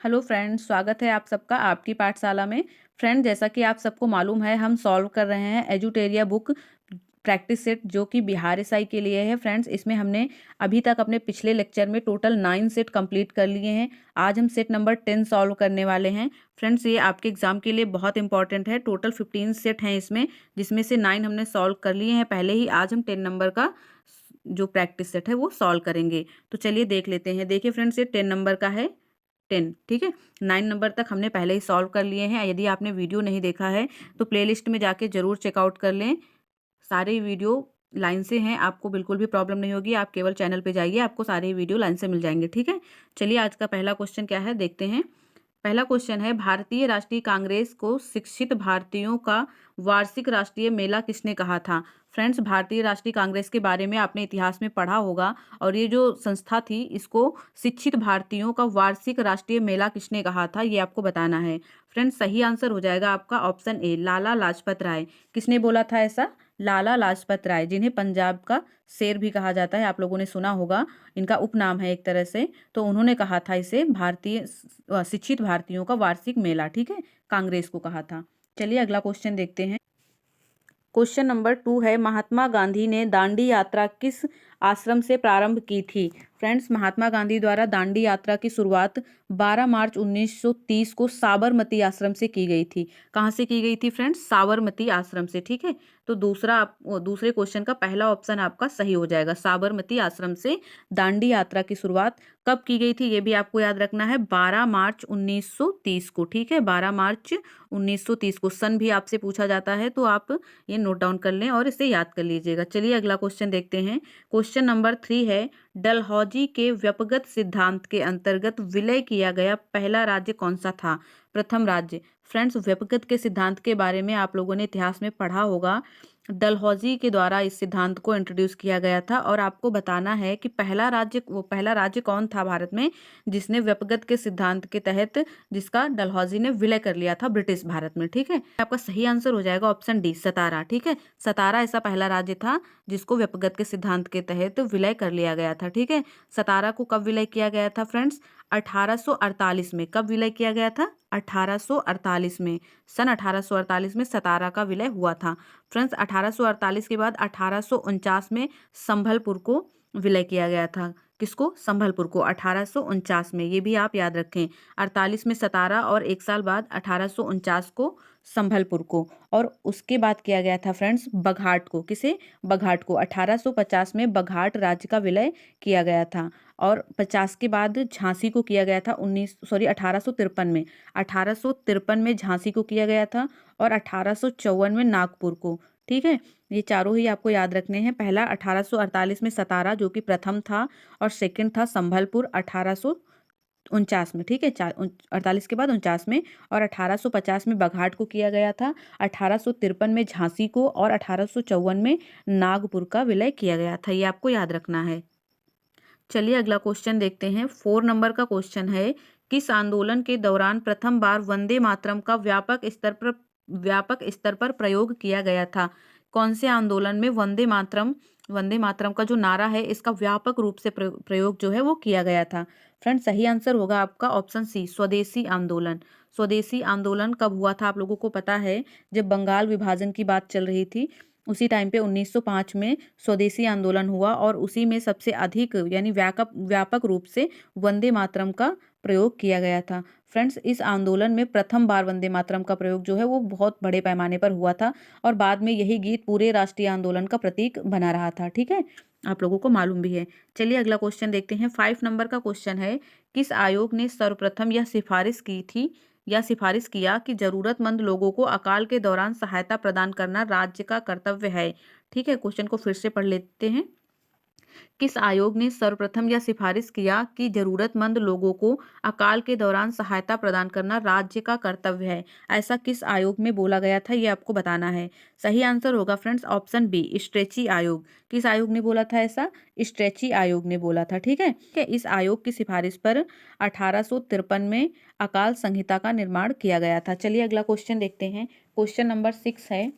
Hello friends, स्वागत है आप सबका आपकी पाठशाला में। फ्रेंड, जैसा कि आप सबको मालूम है, हम सॉल्व कर रहे हैं एजुटेरिया बुक प्रैक्टिस सेट, जो कि बिहार एसआई के लिए है। फ्रेंड्स, इसमें हमने अभी तक अपने पिछले लेक्चर में टोटल 9 सेट कंप्लीट कर लिए हैं। आज हम सेट नंबर 10 सॉल्व करने वाले हैं। फ्रेंड्स, ये आपके एग्जाम के लिए बहुत इंपॉर्टेंट है। टोटल 15 सेट हैं इसमें, जिसमें से 9 हमने सॉल्व कर लिए हैं पहले ही। आज हम 10 नंबर का जो प्रैक्टिस सेट है वो सॉल्व करेंगे। तो चलिए देख लेते हैं। देखिए फ्रेंड्स, ये 10 नंबर का है। 10, ठीक है। 9 नंबर तक हमने पहले ही सॉल्व कर लिए हैं। यदि आपने वीडियो नहीं देखा है तो प्लेलिस्ट में जाके जरूर चेकआउट कर लें। सारे वीडियो लाइन से हैं, आपको बिल्कुल भी प्रॉब्लम नहीं होगी। आप केवल चैनल पे जाइए, आपको सारे वीडियो लाइन से मिल जाएंगे, ठीक है। चलिए आज का पहला क्वेश्चन क्या है देखते हैं। पहला क्वेश्चन है, भारतीय राष्ट्रीय कांग्रेस को शिक्षित भारतीयों का वार्षिक राष्ट्रीय मेला किसने कहा था। फ्रेंड्स, भारतीय राष्ट्रीय कांग्रेस के बारे में आपने इतिहास में पढ़ा होगा, और ये जो संस्था थी, इसको शिक्षित भारतीयों का वार्षिक राष्ट्रीय मेला किसने कहा था, ये आपको बताना है। फ्रेंड्स, सही आंसर हो जाएगा आपका ऑप्शन ए, लाला लाजपत राय। किसने बोला था ऐसा? लाला लाजपत राय, जिन्हें पंजाब का शेर भी कहा जाता है, आप लोगों ने सुना होगा, इनका उपनाम है एक तरह से। तो उन्होंने कहा था इसे भारतीय शिक्षित भारतीयों का वार्षिक मेला, ठीक है, कांग्रेस को कहा था। चलिए अगला क्वेश्चन देखते हैं। क्वेश्चन नंबर 2 है, महात्मा गांधी ने दांडी यात्रा किस आश्रम से प्रारंभ की थी। फ्रेंड्स, महात्मा गांधी द्वारा दांडी यात्रा की शुरुआत 12 मार्च 1930 को साबरमती आश्रम से की गई थी। कहाँ से की गई थी फ्रेंड्स? साबरमती आश्रम से, ठीक है। तो दूसरे क्वेश्चन का पहला ऑप्शन आपका सही हो जाएगा। साबरमती आश्रम से दांडी यात्रा की शुरुआत कब की गई थी, ये भी आपको याद रखना है, 12 मार्च 1930 को, ठीक है। 12 मार्च 1930 को सन भी आपसे पूछा जाता है, तो आप ये नोट डाउन कर लें और इसे याद कर लीजिएगा। चलिए अगला क्वेश्चन देखते हैं। क्वेश्चन नंबर 3 है, डलहौजी के व्यपगत सिद्धांत के अंतर्गत विलय किया गया पहला राज्य कौन सा था? प्रथम राज्य। फ्रेंड्स, व्यपगत के सिद्धांत के बारे में आप लोगों ने इतिहास में पढ़ा होगा। डलहौजी के द्वारा इस सिद्धांत को इंट्रोड्यूस किया गया था, और आपको बताना है कि पहला राज्य कौन था भारत में जिसने व्यपगत के सिद्धांत के तहत, जिसका डलहौजी ने विलय कर लिया था ब्रिटिश भारत में, ठीक है। आपका सही आंसर हो जाएगा ऑप्शन डी, सतारा, ठीक है। सतारा ऐसा पहला राज्य था जिसको व्यपगत के सिद्धांत के तहत विलय कर लिया गया था, ठीक है। सतारा को कब विलय किया गया था फ्रेंड्स? 1848 में। कब विलय किया गया था? 1848 में। सन 1848 में सतारा का विलय हुआ था। फ्रेंड्स, 1848 के बाद 1849 में संभलपुर को विलय किया गया था। किसको? संभलपुर को, 1849 में। ये भी आप याद रखें, 48 में सतारा और एक साल बाद 1849 को संभलपुर को। और उसके बाद किया गया था फ्रेंड्स बघाट को। किसे? बघाट को। 1850 में बघाट राज्य का विलय किया गया था, और 50 के बाद झांसी को किया गया था। 1853 में। 1853 में झांसी को किया गया था, और 1854 में नागपुर को, ठीक है। ये चारों ही आपको याद रखने हैं। पहला 1848 में सतारा, जो कि प्रथम था, और सेकंड था संभलपुर 1849 में, ठीक है। 48 के बाद 49 में, और 1850 में बघाट को किया गया था, 1853 में झांसी को, और 1854 में नागपुर का विलय किया गया था। ये आपको याद रखना है। चलिए अगला क्वेश्चन देखते हैं। 4 नंबर का क्वेश्चन है, किस आंदोलन के दौरान प्रथम बार वंदे मातरम का व्यापक स्तर पर प्रयोग किया गया था? कौन से आंदोलन में वंदे मातरम का जो नारा है, इसका व्यापक रूप से प्रयोग जो है वो किया गया था? फ्रेंड, सही आंसर होगा आपका ऑप्शन सी, स्वदेशी आंदोलन। स्वदेशी आंदोलन कब हुआ था आप लोगों को पता है? जब बंगाल विभाजन की बात चल रही थी, उसी टाइम पे 1905 में स्वदेशी आंदोलन हुआ, और उसी में सबसे अधिक यानी व्यापक रूप से वंदे मातरम का प्रयोग किया गया था। फ्रेंड्स, इस आंदोलन में प्रथम बार वंदे मातरम का प्रयोग जो है वो बहुत बड़े पैमाने पर हुआ था, और बाद में यही गीत पूरे राष्ट्रीय आंदोलन का प्रतीक बना रहा था, ठीक है। आप लोगों को मालूम भी है। चलिए अगला क्वेश्चन देखते हैं। 5 नंबर का क्वेश्चन है, किस आयोग ने सर्वप्रथम यह सिफारिश की थी या सिफारिश किया कि जरूरतमंद लोगों को अकाल के दौरान सहायता प्रदान करना राज्य का कर्तव्य है? ठीक है, क्वेश्चन को फिर से पढ़ लेते हैं। किस आयोग ने सर्वप्रथम यह सिफारिश किया कि जरूरतमंद लोगों को अकाल के दौरान सहायता प्रदान करना राज्य का कर्तव्य है? ऐसा किस आयोग में बोला गया था, ये आपको बताना है। सही आंसर होगा फ्रेंड्स ऑप्शन बी, स्ट्रेची आयोग। किस आयोग ने बोला था ऐसा? स्ट्रेची आयोग ने बोला था, ठीक है। इस आयोग की सिफारिश पर 1853 में अकाल संहिता का निर्माण किया गया था। चलिए अगला क्वेश्चन देखते हैं। क्वेश्चन नंबर 6 है।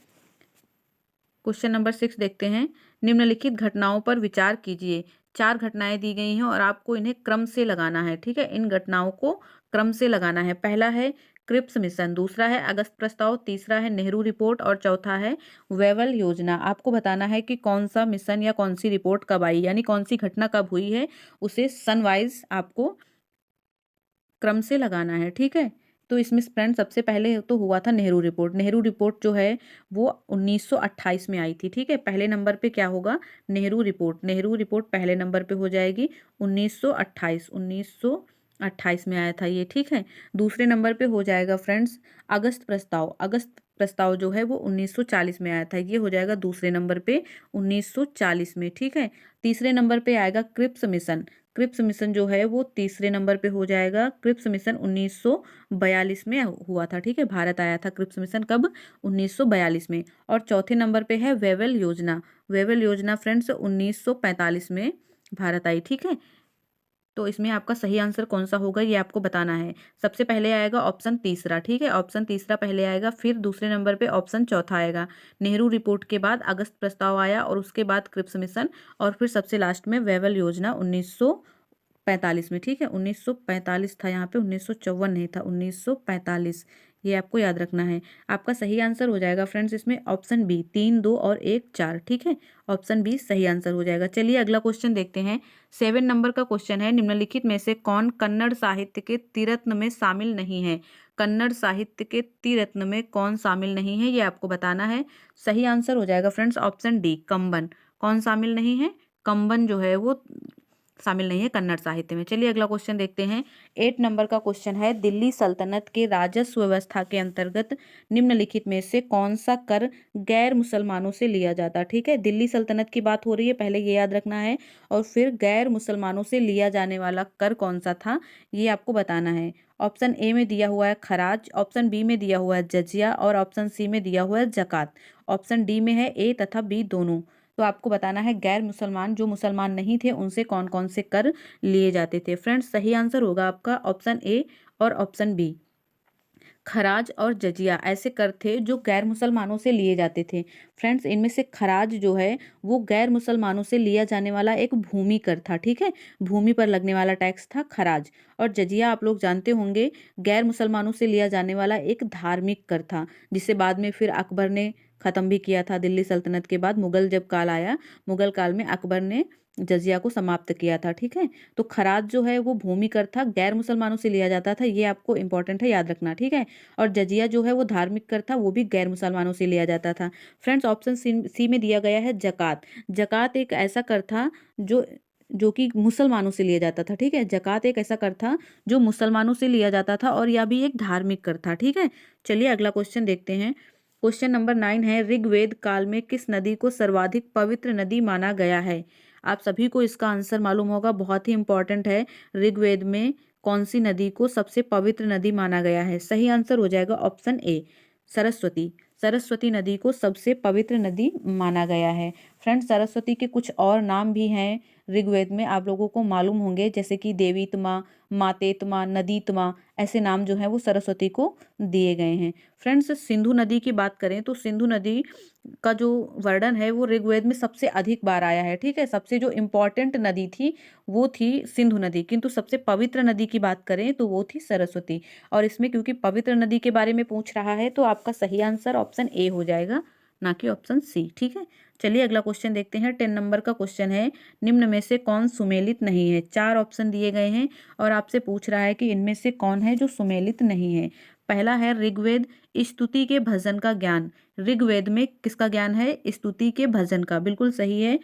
क्वेश्चन नंबर 6 देखते हैं। निम्नलिखित घटनाओं पर विचार कीजिए। 4 घटनाएं दी गई हैं, और आपको इन्हें क्रम से लगाना है, ठीक है। इन घटनाओं को क्रम से लगाना है। पहला है क्रिप्स मिशन, दूसरा है अगस्त प्रस्ताव, तीसरा है नेहरू रिपोर्ट और चौथा है वेवल योजना। आपको बताना है कि कौन सा मिशन या कौन सी रिपोर्ट कब आई, यानी कौन सी घटना कब हुई है, उसे सन वाइज आपको क्रम से लगाना है। ठीक है, तो इसमें फ्रेंड सबसे पहले तो हुआ था नेहरू रिपोर्ट। नेहरू रिपोर्ट जो है वो 1928 में आई थी। ठीक है, पहले नंबर पे क्या होगा, नेहरू रिपोर्ट। नेहरू रिपोर्ट पहले नंबर पे हो जाएगी 1928, 1928 में आया था ये। ठीक है, दूसरे नंबर पे हो जाएगा फ्रेंड्स अगस्त प्रस्ताव। अगस्त प्रस्ताव जो है वो 1940 में आया था, ये हो जाएगा दूसरे नंबर पे 1940 में। ठीक है, तीसरे नंबर पे आएगा क्रिप्स मिशन। क्रिप्स मिशन जो है वो तीसरे नंबर पे हो जाएगा। क्रिप्स मिशन 1942 में हुआ था। ठीक है, भारत आया था क्रिप्स मिशन कब, 1942 में। और चौथे नंबर पे है वेवल योजना। वेवल योजना फ्रेंड्स 1945 में भारत आई। ठीक है, तो इसमें आपका सही आंसर कौन सा होगा ये आपको बताना है। सबसे पहले आएगा ऑप्शन तीसरा। ठीक है, ऑप्शन तीसरा पहले आएगा, फिर दूसरे नंबर पे ऑप्शन चौथा आएगा। नेहरू रिपोर्ट के बाद अगस्त प्रस्ताव आया और उसके बाद क्रिप्स मिशन और फिर सबसे लास्ट में वेवल योजना 1945 में। ठीक है, 1945 था यहाँ पे, 1954 नहीं था, 1945, ये आपको याद रखना है। आपका सही आंसर हो जाएगा फ्रेंड्स इसमें ऑप्शन बी, 3, 2 और 1, 4। ठीक है, ऑप्शन बी सही आंसर हो जाएगा। चलिए अगला क्वेश्चन देखते हैं। 7 नंबर का क्वेश्चन है, निम्नलिखित में से कौन कन्नड़ साहित्य के त्रिरत्न में शामिल नहीं है। कन्नड़ साहित्य के त्रिरत्न में कौन शामिल नहीं है, ये आपको बताना है। सही आंसर हो जाएगा फ्रेंड्स ऑप्शन डी, कंबन। कौन शामिल नहीं है, कंबन जो है वो शामिल नहीं है कन्नड़ साहित्य में। चलिए अगला क्वेश्चन देखते हैं। 8 नंबर का क्वेश्चन है, दिल्ली सल्तनत के राजस्व व्यवस्था के अंतर्गत निम्नलिखित में से कौन सा कर गैर मुसलमानों से लिया जाता। ठीक है, दिल्ली सल्तनत की बात हो रही है, पहले ये याद रखना है, और फिर गैर मुसलमानों से लिया जाने वाला कर कौन सा था ये आपको बताना है। ऑप्शन ए में दिया हुआ है खराज, ऑप्शन बी में दिया हुआ है जजिया और ऑप्शन सी में दिया हुआ है जकात। ऑप्शन डी में है ए तथा बी दोनों। तो आपको बताना है गैर मुसलमान, जो मुसलमान नहीं थे उनसे कौन कौन से कर लिए जाते थे। फ्रेंड्स सही आंसर होगा आपका ऑप्शन ए और ऑप्शन बी। खराज और जजिया ऐसे कर थे जो गैर मुसलमानों से लिए जाते थे। फ्रेंड्स इनमें से खराज जो है वो गैर मुसलमानों से लिया जाने वाला एक भूमि कर था। ठीक है, भूमि पर लगने वाला टैक्स था खराज। और जजिया आप लोग जानते होंगे गैर मुसलमानों से लिया जाने वाला एक धार्मिक कर था, जिसे बाद में फिर अकबर ने खत्म भी किया था। दिल्ली सल्तनत के बाद मुगल जब काल आया, मुगल काल में अकबर ने जजिया को समाप्त किया था। ठीक है, तो खराज जो है वो भूमि कर था, गैर मुसलमानों से लिया जाता था, ये आपको इंपॉर्टेंट है याद रखना। ठीक है, और जजिया जो है वो धार्मिक कर था, वो भी गैर मुसलमानों से लिया जाता था। फ्रेंड्स ऑप्शन सी में दिया गया है जकात। जकात एक ऐसा कर था जो जो कि मुसलमानों से लिया जाता था। ठीक है, जकात एक ऐसा कर था जो मुसलमानों से लिया जाता था और यह भी एक धार्मिक कर था। ठीक है, चलिए अगला क्वेश्चन देखते हैं। क्वेश्चन नंबर 9 है, ऋग्वेद काल में किस नदी को सर्वाधिक पवित्र नदी माना गया है। आप सभी को इसका आंसर मालूम होगा, बहुत ही इंपॉर्टेंट है। ऋग्वेद में कौन सी नदी को सबसे पवित्र नदी माना गया है। सही आंसर हो जाएगा ऑप्शन ए, सरस्वती। सरस्वती नदी को सबसे पवित्र नदी माना गया है। फ्रेंड्स सरस्वती के कुछ और नाम भी हैं ऋग्वेद में, आप लोगों को मालूम होंगे, जैसे कि देवीतमा, मातेतमा, नदीतमा, ऐसे नाम जो हैं वो सरस्वती को दिए गए हैं। फ्रेंड्स सिंधु नदी की बात करें तो सिंधु नदी का जो वर्णन है वो ऋग्वेद में सबसे अधिक बार आया है। ठीक है, सबसे जो इम्पोर्टेंट नदी थी वो थी सिंधु नदी, किंतु सबसे पवित्र नदी की बात करें तो वो थी सरस्वती। और इसमें क्योंकि पवित्र नदी के बारे में पूछ रहा है तो आपका सही आंसर ऑप्शन ए हो जाएगा, ना कि ऑप्शन सी। ठीक है, चलिए अगला क्वेश्चन देखते हैं। 10 नंबर का क्वेश्चन है, निम्न में से कौन सुमेलित नहीं है। 4 ऑप्शन दिए गए हैं और आपसे पूछ रहा है कि इनमें से कौन है जो सुमेलित नहीं है। पहला है ऋग्वेद स्तुति के भजन का ज्ञान। ऋग्वेद में किसका ज्ञान है, स्तुति के भजन का, बिल्कुल सही है।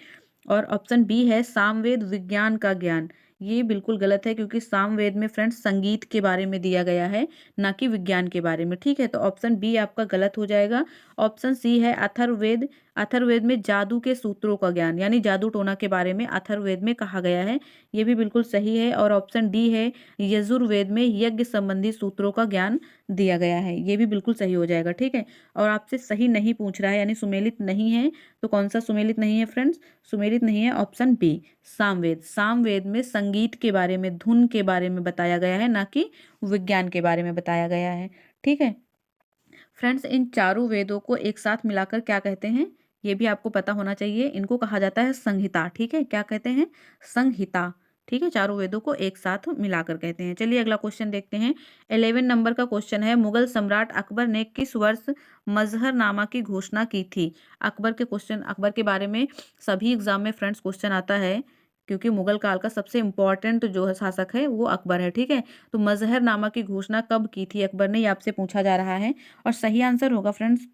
और ऑप्शन बी है सामवेद विज्ञान का ज्ञान। ये बिल्कुल गलत है, क्योंकि सामवेद में फ्रेंड्स संगीत के बारे में दिया गया है, ना कि विज्ञान के बारे में। ठीक है, तो ऑप्शन बी आपका गलत हो जाएगा। ऑप्शन सी है अथर्ववेद। अथर्ववेद में जादू के सूत्रों का ज्ञान, यानी जादू टोना के बारे में अथर्ववेद में कहा गया है, ये भी बिल्कुल सही है। और ऑप्शन डी है यजुर्वेद में यज्ञ संबंधी सूत्रों का ज्ञान दिया गया है, ये भी बिल्कुल सही हो जाएगा। ठीक है, और आपसे सही नहीं पूछ रहा है, यानी सुमेलित नहीं है, तो कौन सा सुमेलित नहीं है फ्रेंड्स, सुमेलित नहीं है ऑप्शन बी सामवेद। सामवेद में संगीत के बारे में, धुन के बारे में बताया गया है, ना कि विज्ञान के बारे में बताया गया है। ठीक है फ्रेंड्स, इन चारों वेदों को एक साथ मिलाकर क्या कहते हैं, ये भी आपको पता होना चाहिए। इनको कहा जाता है संहिता। ठीक है, क्या कहते हैं, संहिता। ठीक है, चारों वेदों को एक साथ मिलाकर कहते हैं। चलिए अगला क्वेश्चन देखते हैं। 11 नंबर का क्वेश्चन है, मुगल सम्राट अकबर ने किस वर्ष मजहरनामा की घोषणा की थी? अकबर के बारे में सभी एग्जाम में फ्रेंड्स क्वेश्चन आता है, क्योंकि मुगल काल का सबसे इम्पोर्टेंट जो है शासक है वो अकबर है। ठीक है, तो मजहरनामा की घोषणा कब की थी अकबर ने, ये आपसे पूछा जा रहा है। और सही आंसर होगा फ्रेंड्स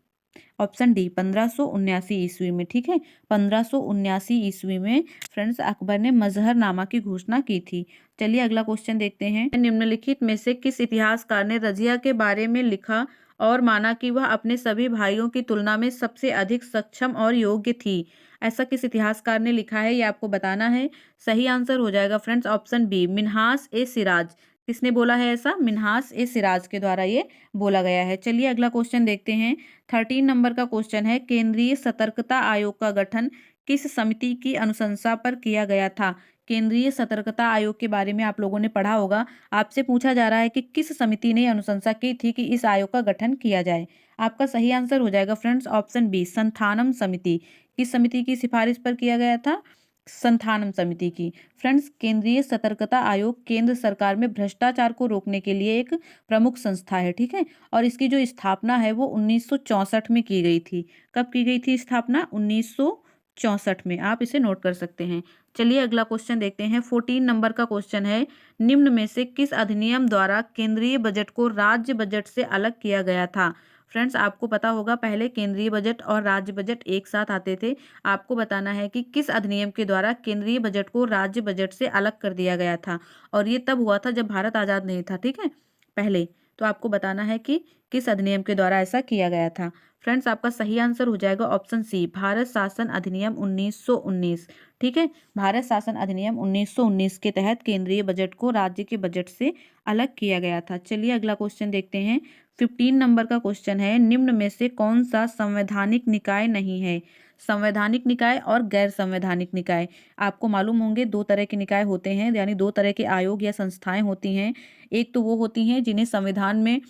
ऑप्शन डी, 1579 ईस्वी में। ठीक है, 1579 ईस्वी में फ्रेंड्स अकबर ने मजहरनामा की घोषणा की थी। चलिए अगला क्वेश्चन देखते हैं। निम्नलिखित में से किस इतिहासकार ने रजिया के बारे में लिखा और माना कि वह अपने सभी भाइयों की तुलना में सबसे अधिक सक्षम और योग्य थी? ऐसा किस इतिहासकार ने लिखा है, ये आपको बताना है। सही आंसर हो जाएगा फ्रेंड्स ऑप्शन बी, मिन्हास ए सिराज। किसने बोला है ऐसा? मिन्हास ए सिराज के द्वारा ये बोला गया है। चलिए अगला क्वेश्चन देखते हैं। 13 नंबर का क्वेश्चन है, केंद्रीय सतर्कता आयोग का गठन किस समिति की अनुशंसा पर किया गया था? केंद्रीय सतर्कता आयोग के बारे में आप लोगों ने पढ़ा होगा। आपसे पूछा जा रहा है कि किस समिति ने अनुशंसा की थी कि इस आयोग का गठन किया जाए। आपका सही आंसर हो जाएगा फ्रेंड्स ऑप्शन बी, संथानम समिति। किस समिति की सिफारिश पर किया गया था? संथानम समिति की। फ्रेंड्स, केंद्रीय सतर्कता आयोग केंद्र सरकार में भ्रष्टाचार को रोकने के लिए एक प्रमुख संस्था है। ठीक है, और इसकी जो स्थापना है वो 1964 में की गई थी। कब की गई थी स्थापना? 1964 में। आप इसे नोट कर सकते हैं। चलिए अगला क्वेश्चन देखते हैं। 14 नंबर का क्वेश्चन है, निम्न में से किस अधिनियम द्वारा केंद्रीय बजट को राज्य बजट से अलग किया गया था? फ्रेंड्स, आपको पता होगा पहले केंद्रीय बजट और राज्य बजट एक साथ आते थे। आपको बताना है कि किस अधिनियम के द्वारा केंद्रीय बजट को राज्य बजट से अलग कर दिया गया था, और ये तब हुआ था जब भारत आजाद नहीं था। ठीक है, पहले तो आपको बताना है कि किस अधिनियम के द्वारा ऐसा किया गया था। फ्रेंड्स, आपका सही आंसर हो जाएगा ऑप्शन सी, भारत शासन अधिनियम 1919। ठीक है, भारत शासन अधिनियम 1919 के तहत केंद्रीय बजट को राज्य के बजट से अलग किया गया था। चलिए अगला क्वेश्चन देखते हैं। 15 नंबर का क्वेश्चन है, निम्न में से कौन सा संवैधानिक निकाय नहीं है? संवैधानिक निकाय और गैर संवैधानिक निकाय, आपको मालूम होंगे दो तरह के निकाय होते हैं, यानी दो तरह के आयोग या संस्थाएं होती हैं। एक तो वो होती हैं जिन्हें संविधान में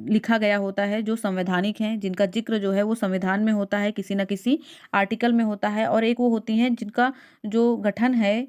लिखा गया होता है, जो संवैधानिक हैं, जिनका जिक्र जो है वो संविधान में होता है, किसी न किसी आर्टिकल में होता है। और एक वो होती हैं जिनका जो गठन है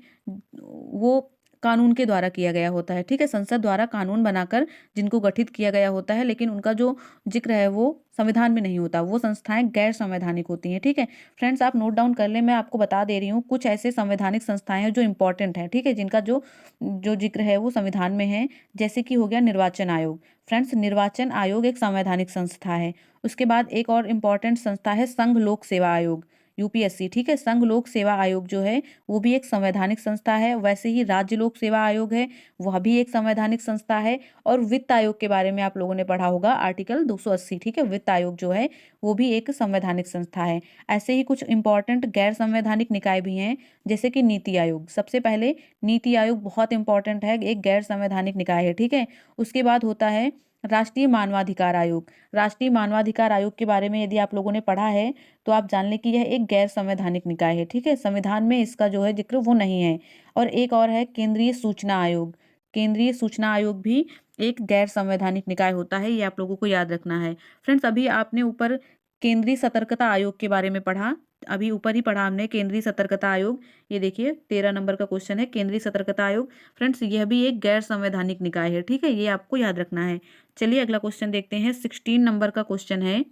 वो कानून के द्वारा किया गया होता है। ठीक है, संसद द्वारा कानून बनाकर जिनको गठित किया गया होता है, लेकिन उनका जो जिक्र है वो संविधान में नहीं होता। वो संस्थाएं गैर संवैधानिक होती हैं। ठीक है फ्रेंड्स, आप नोट डाउन कर लें, मैं आपको बता दे रही हूँ कुछ ऐसे संवैधानिक संस्थाएं हैं जो इंपॉर्टेंट हैं। ठीक है, जिनका जो जो जिक्र है वो संविधान में है। जैसे कि हो गया निर्वाचन आयोग। फ्रेंड्स, निर्वाचन आयोग एक संवैधानिक संस्था है। उसके बाद एक और इम्पॉर्टेंट संस्था है संघ लोक सेवा आयोग, यूपीएससी। ठीक है, संघ लोक सेवा आयोग जो है वो भी एक संवैधानिक संस्था है। वैसे ही राज्य लोक सेवा आयोग है, वह भी एक संवैधानिक संस्था है। और वित्त आयोग के बारे में आप लोगों ने पढ़ा होगा, आर्टिकल 280। ठीक है, वित्त आयोग जो है वो भी एक संवैधानिक संस्था है। ऐसे ही कुछ इंपॉर्टेंट गैर संवैधानिक निकाय भी हैं, जैसे कि नीति आयोग। सबसे पहले नीति आयोग बहुत इंपॉर्टेंट है, एक गैर संवैधानिक निकाय है। ठीक है, उसके बाद होता है राष्ट्रीय मानवाधिकार आयोग। राष्ट्रीय मानवाधिकार आयोग के बारे में यदि आप लोगों ने पढ़ा है तो आप जान लें कि यह एक गैर संवैधानिक निकाय है। ठीक है, संविधान में इसका जो है जिक्र वो नहीं है। और एक और है केंद्रीय सूचना आयोग। केंद्रीय सूचना आयोग भी एक गैर संवैधानिक निकाय होता है, ये आप लोगों को याद रखना है। फ्रेंड्स, अभी आपने ऊपर केंद्रीय सतर्कता आयोग के बारे में पढ़ा, अभी ऊपर ही पढ़ा हमने केंद्रीय सतर्कता आयोग। ये देखिए 13 नंबर का क्वेश्चन है, केंद्रीय सतर्कता आयोग। फ्रेंड्स, यह भी एक गैर संवैधानिक निकाय है। ठीक है, ये आपको याद रखना है। चलिए अगला क्वेश्चन देखते हैं। 16 नंबर का क्वेश्चन है,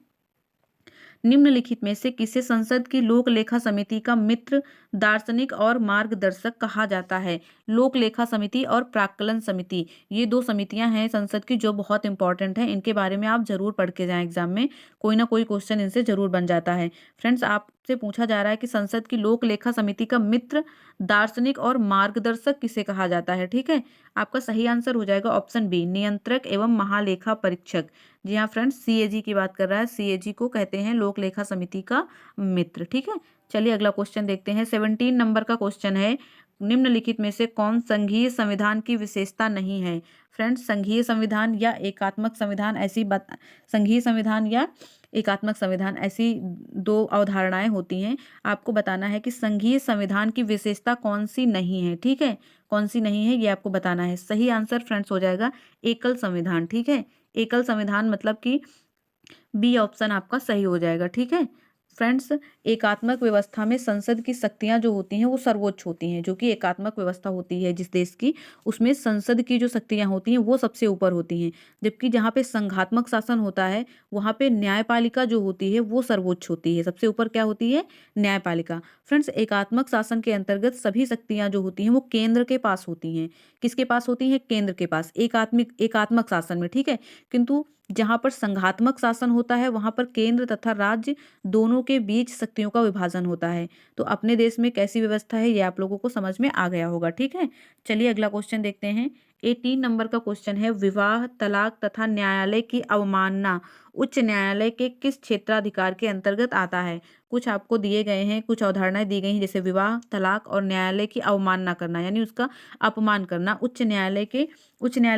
निम्नलिखित में से किसे संसद की लोक लेखा समिति का मित्र, दार्शनिक और मार्गदर्शक कहा जाता है? लोक लेखा समिति और प्राक्कलन समिति, ये दो समितियां हैं संसद की जो बहुत इंपॉर्टेंट हैं। इनके बारे में आप जरूर पढ़ के जाएं, एग्जाम में कोई ना कोई क्वेश्चन इनसे जरूर बन जाता है। फ्रेंड्स, आपसे पूछा जा रहा है कि संसद की लोक लेखा समिति का मित्र, दार्शनिक और मार्गदर्शक किसे कहा जाता है? ठीक है, आपका सही आंसर हो जाएगा ऑप्शन बी, नियंत्रक एवं महालेखा परीक्षक। जी हाँ फ्रेंड्स, सीएजी की बात कर रहा है। सीएजी को कहते हैं लोक लेखा समिति का मित्र। ठीक है, चलिए अगला क्वेश्चन देखते हैं। 17 नंबर का क्वेश्चन है, निम्नलिखित में से कौन संघीय संविधान की विशेषता नहीं है? फ्रेंड्स, संघीय संविधान या एकात्मक संविधान, ऐसी बात, संघीय संविधान या एकात्मक संविधान, ऐसी दो अवधारणाएं होती हैं। आपको बताना है कि संघीय संविधान की विशेषता कौन सी नहीं है। ठीक है, कौन सी नहीं है ये आपको बताना है। सही आंसर फ्रेंड्स हो जाएगा एकल संविधान। ठीक है, एकल संविधान मतलब कि बी ऑप्शन आपका सही हो जाएगा। ठीक है, फ्रेंड्स एकात्मक व्यवस्था में संसद की शक्तियां जो होती हैं वो सर्वोच्च होती हैं। जो कि एकात्मक व्यवस्था होती है जिस देश की, उसमें संसद की जो शक्तियां होती हैं वो सबसे ऊपर होती हैं। जबकि जहाँ पे संघात्मक शासन होता है वहाँ पे न्यायपालिका जो होती है वो सर्वोच्च होती है। सबसे ऊपर क्या होती है? न्यायपालिका। फ्रेंड्स एकात्मक शासन के अंतर्गत सभी शक्तियां जो होती हैं वो केंद्र के पास होती हैं। किसके पास होती हैं? केंद्र के पास, एकात्मक शासन में, ठीक है। किंतु जहां पर संघात्मक शासन होता है वहां पर केंद्र तथा राज्य दोनों के बीच शक्तियों का विभाजन होता है। तो अपने देश में कैसी व्यवस्था है ये आप लोगों को समझ में आ गया होगा, ठीक है। चलिए अगला क्वेश्चन देखते हैं। 18 नंबर का क्वेश्चन है, विवाह, तलाक तथा न्यायालय की अवमानना उच्च न्यायालय के किस क्षेत्राधिकार के अंतर्गत आता है? कुछ आपको दिए गए हैं, कुछ अवधारणाएं दी गई हैं, जैसे विवाह, तलाक और न्यायालय की अवमानना करना यानी उसका अपमान करना। उच्च न्यायालय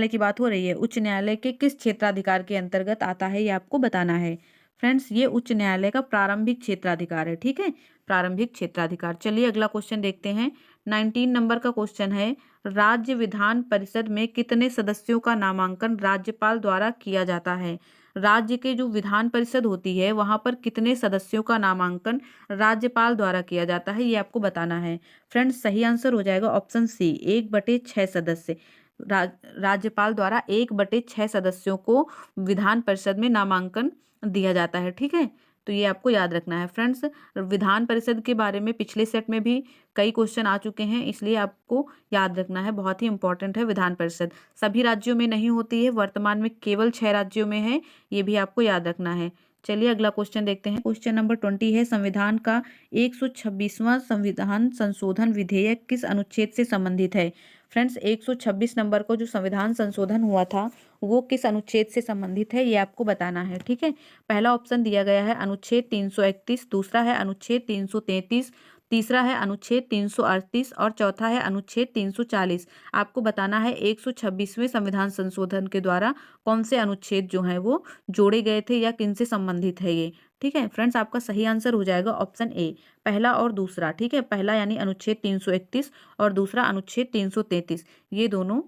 की बात हो रही है, उच्च न्यायालय के किस क्षेत्राधिकार के अंतर्गत आता है ये आपको बताना है। फ्रेंड्स ये उच्च न्यायालय का प्रारंभिक क्षेत्राधिकार है, ठीक है, प्रारंभिक क्षेत्राधिकार। चलिए अगला क्वेश्चन देखते हैं। 19 नंबर का क्वेश्चन है, राज्य विधान परिषद में कितने सदस्यों का नामांकन राज्यपाल द्वारा किया जाता है? राज्य के जो विधान परिषद होती है वहां पर कितने सदस्यों का नामांकन राज्यपाल द्वारा किया जाता है ये आपको बताना है। फ्रेंड्स सही आंसर हो जाएगा ऑप्शन सी, 1/6 सदस्य। राज्यपाल द्वारा 1/6 सदस्यों को विधान परिषद में नामांकन दिया जाता है, ठीक है। तो ये आपको याद रखना है। फ्रेंड्स विधान परिषद के बारे में पिछले सेट में भी कई क्वेश्चन आ चुके हैं, इसलिए आपको याद रखना है, बहुत ही इंपॉर्टेंट है विधान परिषद। सभी राज्यों में नहीं होती है, वर्तमान में केवल 6 राज्यों में है, ये भी आपको याद रखना है। चलिए अगला क्वेश्चन देखते हैं। क्वेश्चन नंबर 20 है, संविधान का 126वां संविधान संशोधन विधेयक किस अनुच्छेद से संबंधित है? फ्रेंड्स 126 नंबर को जो संविधान संशोधन हुआ था वो किस अनुच्छेद से संबंधित है ये आपको बताना है, ठीक है। पहला ऑप्शन दिया गया है अनुच्छेद 331, दूसरा है अनुच्छेद 333, तीसरा है अनुच्छेद 338 और चौथा है अनुच्छेद 340। आपको बताना है 126वें संविधान संशोधन के द्वारा कौन से अनुच्छेद जो हैं वो जोड़े गए थे या किन से संबंधित है ये, ठीक है। फ्रेंड्स आपका सही आंसर हो जाएगा ऑप्शन ए, पहला और दूसरा, ठीक है। पहला यानी अनुच्छेद 331 और दूसरा अनुच्छेद 333, ये दोनों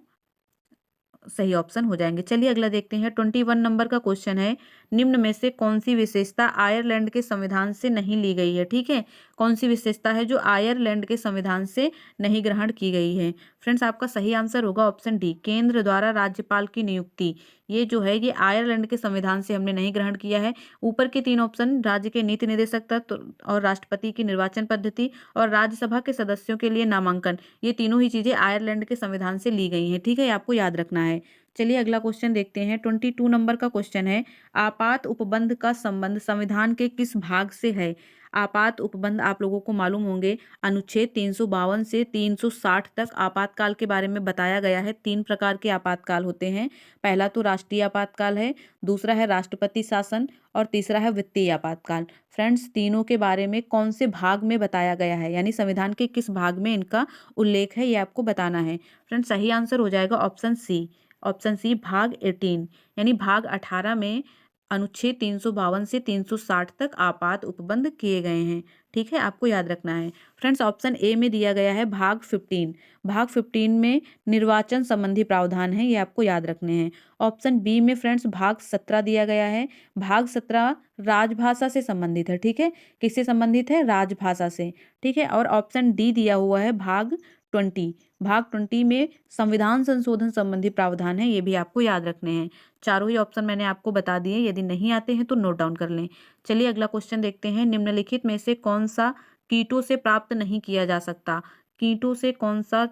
सही ऑप्शन हो जाएंगे। चलिए अगला देखते हैं। 21 नंबर का क्वेश्चन है, निम्न में से कौन सी विशेषता आयरलैंड के संविधान से नहीं ली गई है? ठीक है, कौन सी विशेषता है जो आयरलैंड के संविधान से नहीं ग्रहण की गई है? फ्रेंड्स आपका सही आंसर होगा ऑप्शन डी, केंद्र द्वारा राज्यपाल की नियुक्ति। ये जो है ये आयरलैंड के संविधान से हमने नहीं ग्रहण किया है। ऊपर के तीन ऑप्शन राज्य के नीति निदेशक तत्व और राष्ट्रपति की निर्वाचन पद्धति और राज्यसभा के सदस्यों के लिए नामांकन, ये तीनों ही चीजें आयरलैंड के संविधान से ली गई हैं, ठीक है, आपको याद रखना है। चलिए अगला क्वेश्चन देखते हैं। 22 नंबर का क्वेश्चन है, आपात उपबंध का संबंध संविधान के किस भाग से है? आपात उपबंध आप लोगों को मालूम होंगे, अनुच्छेद 352 से 360 तक आपातकाल के बारे में बताया गया है। 3 प्रकार के आपातकाल होते हैं, पहला तो राष्ट्रीय आपातकाल है, दूसरा है राष्ट्रपति शासन और तीसरा है वित्तीय आपातकाल। फ्रेंड्स तीनों के बारे में कौन से भाग में बताया गया है, यानी संविधान के किस भाग में इनका उल्लेख है, ये आपको बताना है। फ्रेंड्स सही आंसर हो जाएगा ऑप्शन सी, ऑप्शन सी भाग 18 यानी भाग 18 में अनुच्छेद 352 से 360 तक आपात उपबंध किए गए हैं, ठीक है, आपको याद रखना है। फ्रेंड्स ऑप्शन ए में दिया गया है भाग 15, भाग 15 में निर्वाचन संबंधी प्रावधान है, ये आपको याद रखने हैं। ऑप्शन बी में फ्रेंड्स भाग 17 दिया गया है, भाग 17 राजभाषा से संबंधित है, ठीक है, किससे संबंधित है? राजभाषा से, ठीक है। और ऑप्शन डी दिया हुआ है भाग 20, भाग 20 में संविधान संशोधन संबंधी प्रावधान है, ये भी आपको याद रखने हैं। चारों ही ऑप्शन मैंने आपको बता दिए, यदि नहीं आते हैं तो नोट डाउन कर लें। चलिए अगला क्वेश्चन देखते हैं। निम्नलिखित में से कौन सा कीटों से प्राप्त नहीं किया जा सकता? कीटों से कौन सा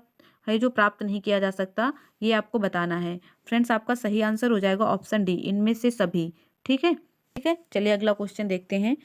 है जो प्राप्त नहीं किया जा सकता, ये आपको बताना है। फ्रेंड्स आपका सही आंसर हो जाएगा ऑप्शन डी, इनमें से सभी, ठीक है, ठीक है। चलिए अगला क्वेश्चन देखते हैं।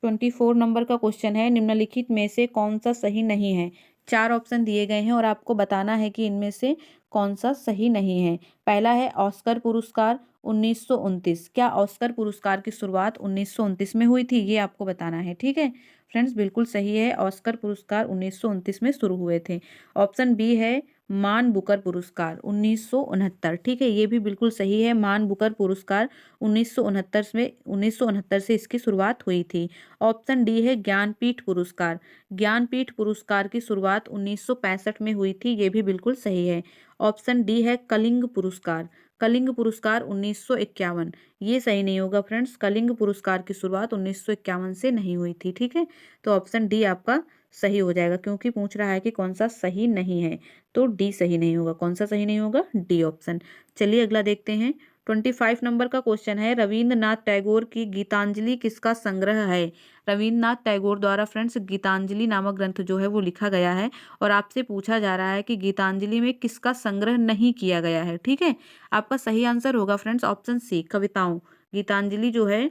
24 नंबर का क्वेश्चन है, निम्नलिखित में से कौन सा सही नहीं है? 4 ऑप्शन दिए गए हैं और आपको बताना है कि इनमें से कौन सा सही नहीं है। पहला है ऑस्कर पुरस्कार 1929, क्या ऑस्कर पुरस्कार की शुरुआत 1929 में हुई थी? ये आपको बताना है, ठीक है। फ्रेंड्स बिल्कुल सही है, ऑस्कर पुरस्कार 1929 में शुरू हुए थे। ऑप्शन बी है मान बुकर पुरस्कार 1969, ठीक है, ये भी बिल्कुल सही है, मान बुकर पुरस्कार 1969 से इसकी शुरुआत हुई थी। ऑप्शन डी है ज्ञानपीठ पुरस्कार, ज्ञानपीठ पुरस्कार की शुरुआत 1965 में हुई थी, ये भी बिल्कुल सही है। ऑप्शन डी है कलिंग पुरस्कार, कलिंग पुरस्कार 1951। ये सही नहीं होगा फ्रेंड्स, कलिंग पुरस्कार की शुरुआत 1951 से नहीं हुई थी। ठीक है, तो ऑप्शन डी आपका सही हो जाएगा, क्योंकि पूछ रहा है कि कौन सा सही नहीं है, तो डी सही नहीं होगा। कौन सा सही नहीं होगा? D option. चलिए अगला देखते हैं। 25 नंबर का क्वेश्चन है, रविंद्रनाथ टैगोर की गीतांजलि किसका संग्रह है? रविंद्रनाथ टैगोर द्वारा फ्रेंड्स गीतांजलि नामक ग्रंथ जो है वो लिखा गया है, और आपसे पूछा जा रहा है कि गीतांजलि में किसका संग्रह नहीं किया गया है। ठीक है, आपका सही आंसर होगा फ्रेंड्स ऑप्शन सी, कविताओं। गीतांजलि जो है,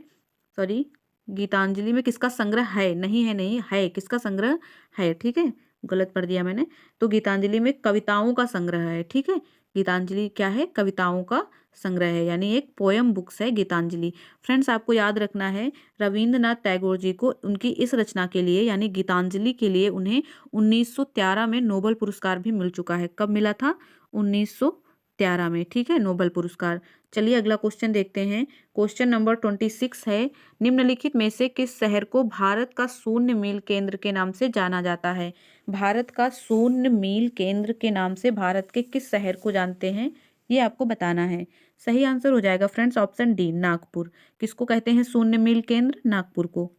सॉरी, गीतांजलि में किसका संग्रह है, नहीं है, नहीं है, किसका संग्रह है। ठीक है, गलत पढ़ दिया मैंने। तो गीतांजलि में कविताओं का संग्रह है। ठीक है, गीतांजलि क्या है? कविताओं का संग्रह है, यानी एक पोयम बुक्स है गीतांजलि। फ्रेंड्स आपको याद रखना है, रविंद्रनाथ टैगोर जी को उनकी इस रचना के लिए यानी गीतांजलि के लिए उन्हें 1913 में नोबेल पुरस्कार भी मिल चुका है। कब मिला था? 1913 में। ठीक है, नोबेल पुरस्कार। चलिए अगला क्वेश्चन देखते हैं। क्वेश्चन नंबर 26 है, निम्नलिखित में से किस शहर को भारत का शून्य मील केंद्र के नाम से जाना जाता है? भारत का शून्य मील केंद्र के नाम से भारत के किस शहर को जानते हैं, ये आपको बताना है। सही आंसर हो जाएगा फ्रेंड्स ऑप्शन डी, नागपुर। किसको कहते हैं शून्य मील केंद्र? नागपुर को।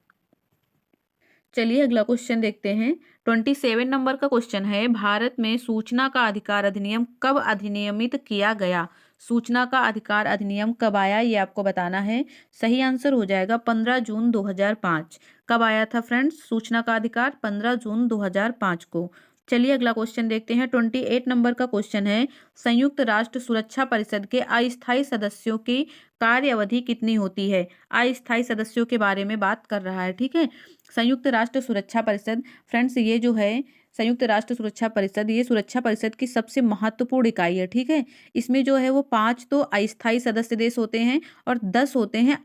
चलिए अगला क्वेश्चन देखते हैं। 27 नंबर का क्वेश्चन है, भारत में सूचना का अधिकार अधिनियम कब अधिनियमित किया गया? सूचना का अधिकार अधिनियम कब आया, ये आपको बताना है। सही आंसर हो जाएगा 15 जून 2005। कब आया था फ्रेंड्स सूचना का अधिकार? 15 जून 2005 को। चलिए अगला क्वेश्चन देखते हैं। 28 नंबर का क्वेश्चन है, संयुक्त राष्ट्र सुरक्षा परिषद के अस्थायी सदस्यों की कार्य अवधि कितनी होती है? अस्थायी सदस्यों के बारे में बात कर रहा है। ठीक है, संयुक्त राष्ट्र सुरक्षा परिषद फ्रेंड्स, ये जो है संयुक्त राष्ट्र सुरक्षा परिषद, ये सुरक्षा परिषद की सबसे महत्वपूर्ण इकाई है। ठीक है, इसमें जो है वो 5 तो अस्थायी सदस्य देश होते हैं और 10 होते हैं,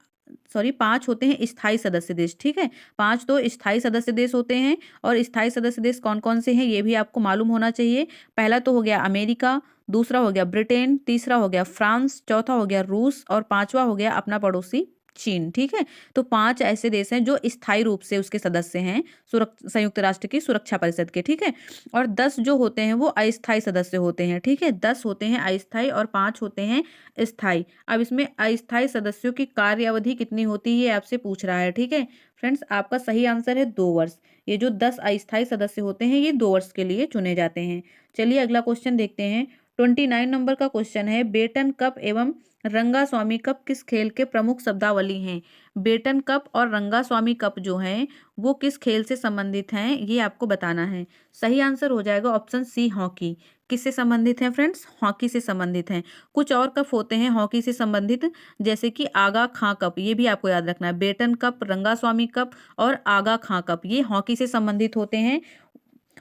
सॉरी 5 होते हैं स्थायी सदस्य देश। ठीक है, 5 तो स्थायी सदस्य देश होते हैं, और स्थायी सदस्य देश कौन कौन से हैं ये भी आपको मालूम होना चाहिए। पहला तो हो गया अमेरिका, दूसरा हो गया ब्रिटेन, तीसरा हो गया फ्रांस, चौथा हो गया रूस, और पांचवा हो गया अपना पड़ोसी चीन। ठीक है, तो 5 ऐसे देश हैं जो स्थायी रूप से उसके सदस्य हैं संयुक्त राष्ट्र की सुरक्षा परिषद के। ठीक है, और 10 जो होते हैं वो अस्थायी सदस्य होते हैं। ठीक है, 10 होते हैं अस्थायी और 5 होते हैं स्थायी। अब इसमें अस्थायी सदस्यों की कार्य अवधि कितनी होती है आपसे पूछ रहा है। ठीक है फ्रेंड्स, आपका सही आंसर है 2 वर्ष। ये जो 10 अस्थायी सदस्य होते हैं ये 2 वर्ष के लिए चुने जाते हैं। चलिए अगला क्वेश्चन देखते हैं। 29 नंबर का क्वेश्चन है, बेटन कप एवं रंगास्वामी कप किस खेल के प्रमुख शब्दावली हैं? बेटन कप और रंगास्वामी कप जो हैं वो किस खेल से संबंधित हैं, ये आपको बताना है। सही आंसर हो जाएगा ऑप्शन सी, हॉकी। किससे संबंधित हैं फ्रेंड्स? हॉकी से संबंधित हैं। कुछ और कप होते हैं हॉकी से संबंधित, जैसे कि आगा खां कप, ये भी आपको याद रखना है। बेटन कप, रंगास्वामी कप और आगा खां कप ये हॉकी से संबंधित होते हैं।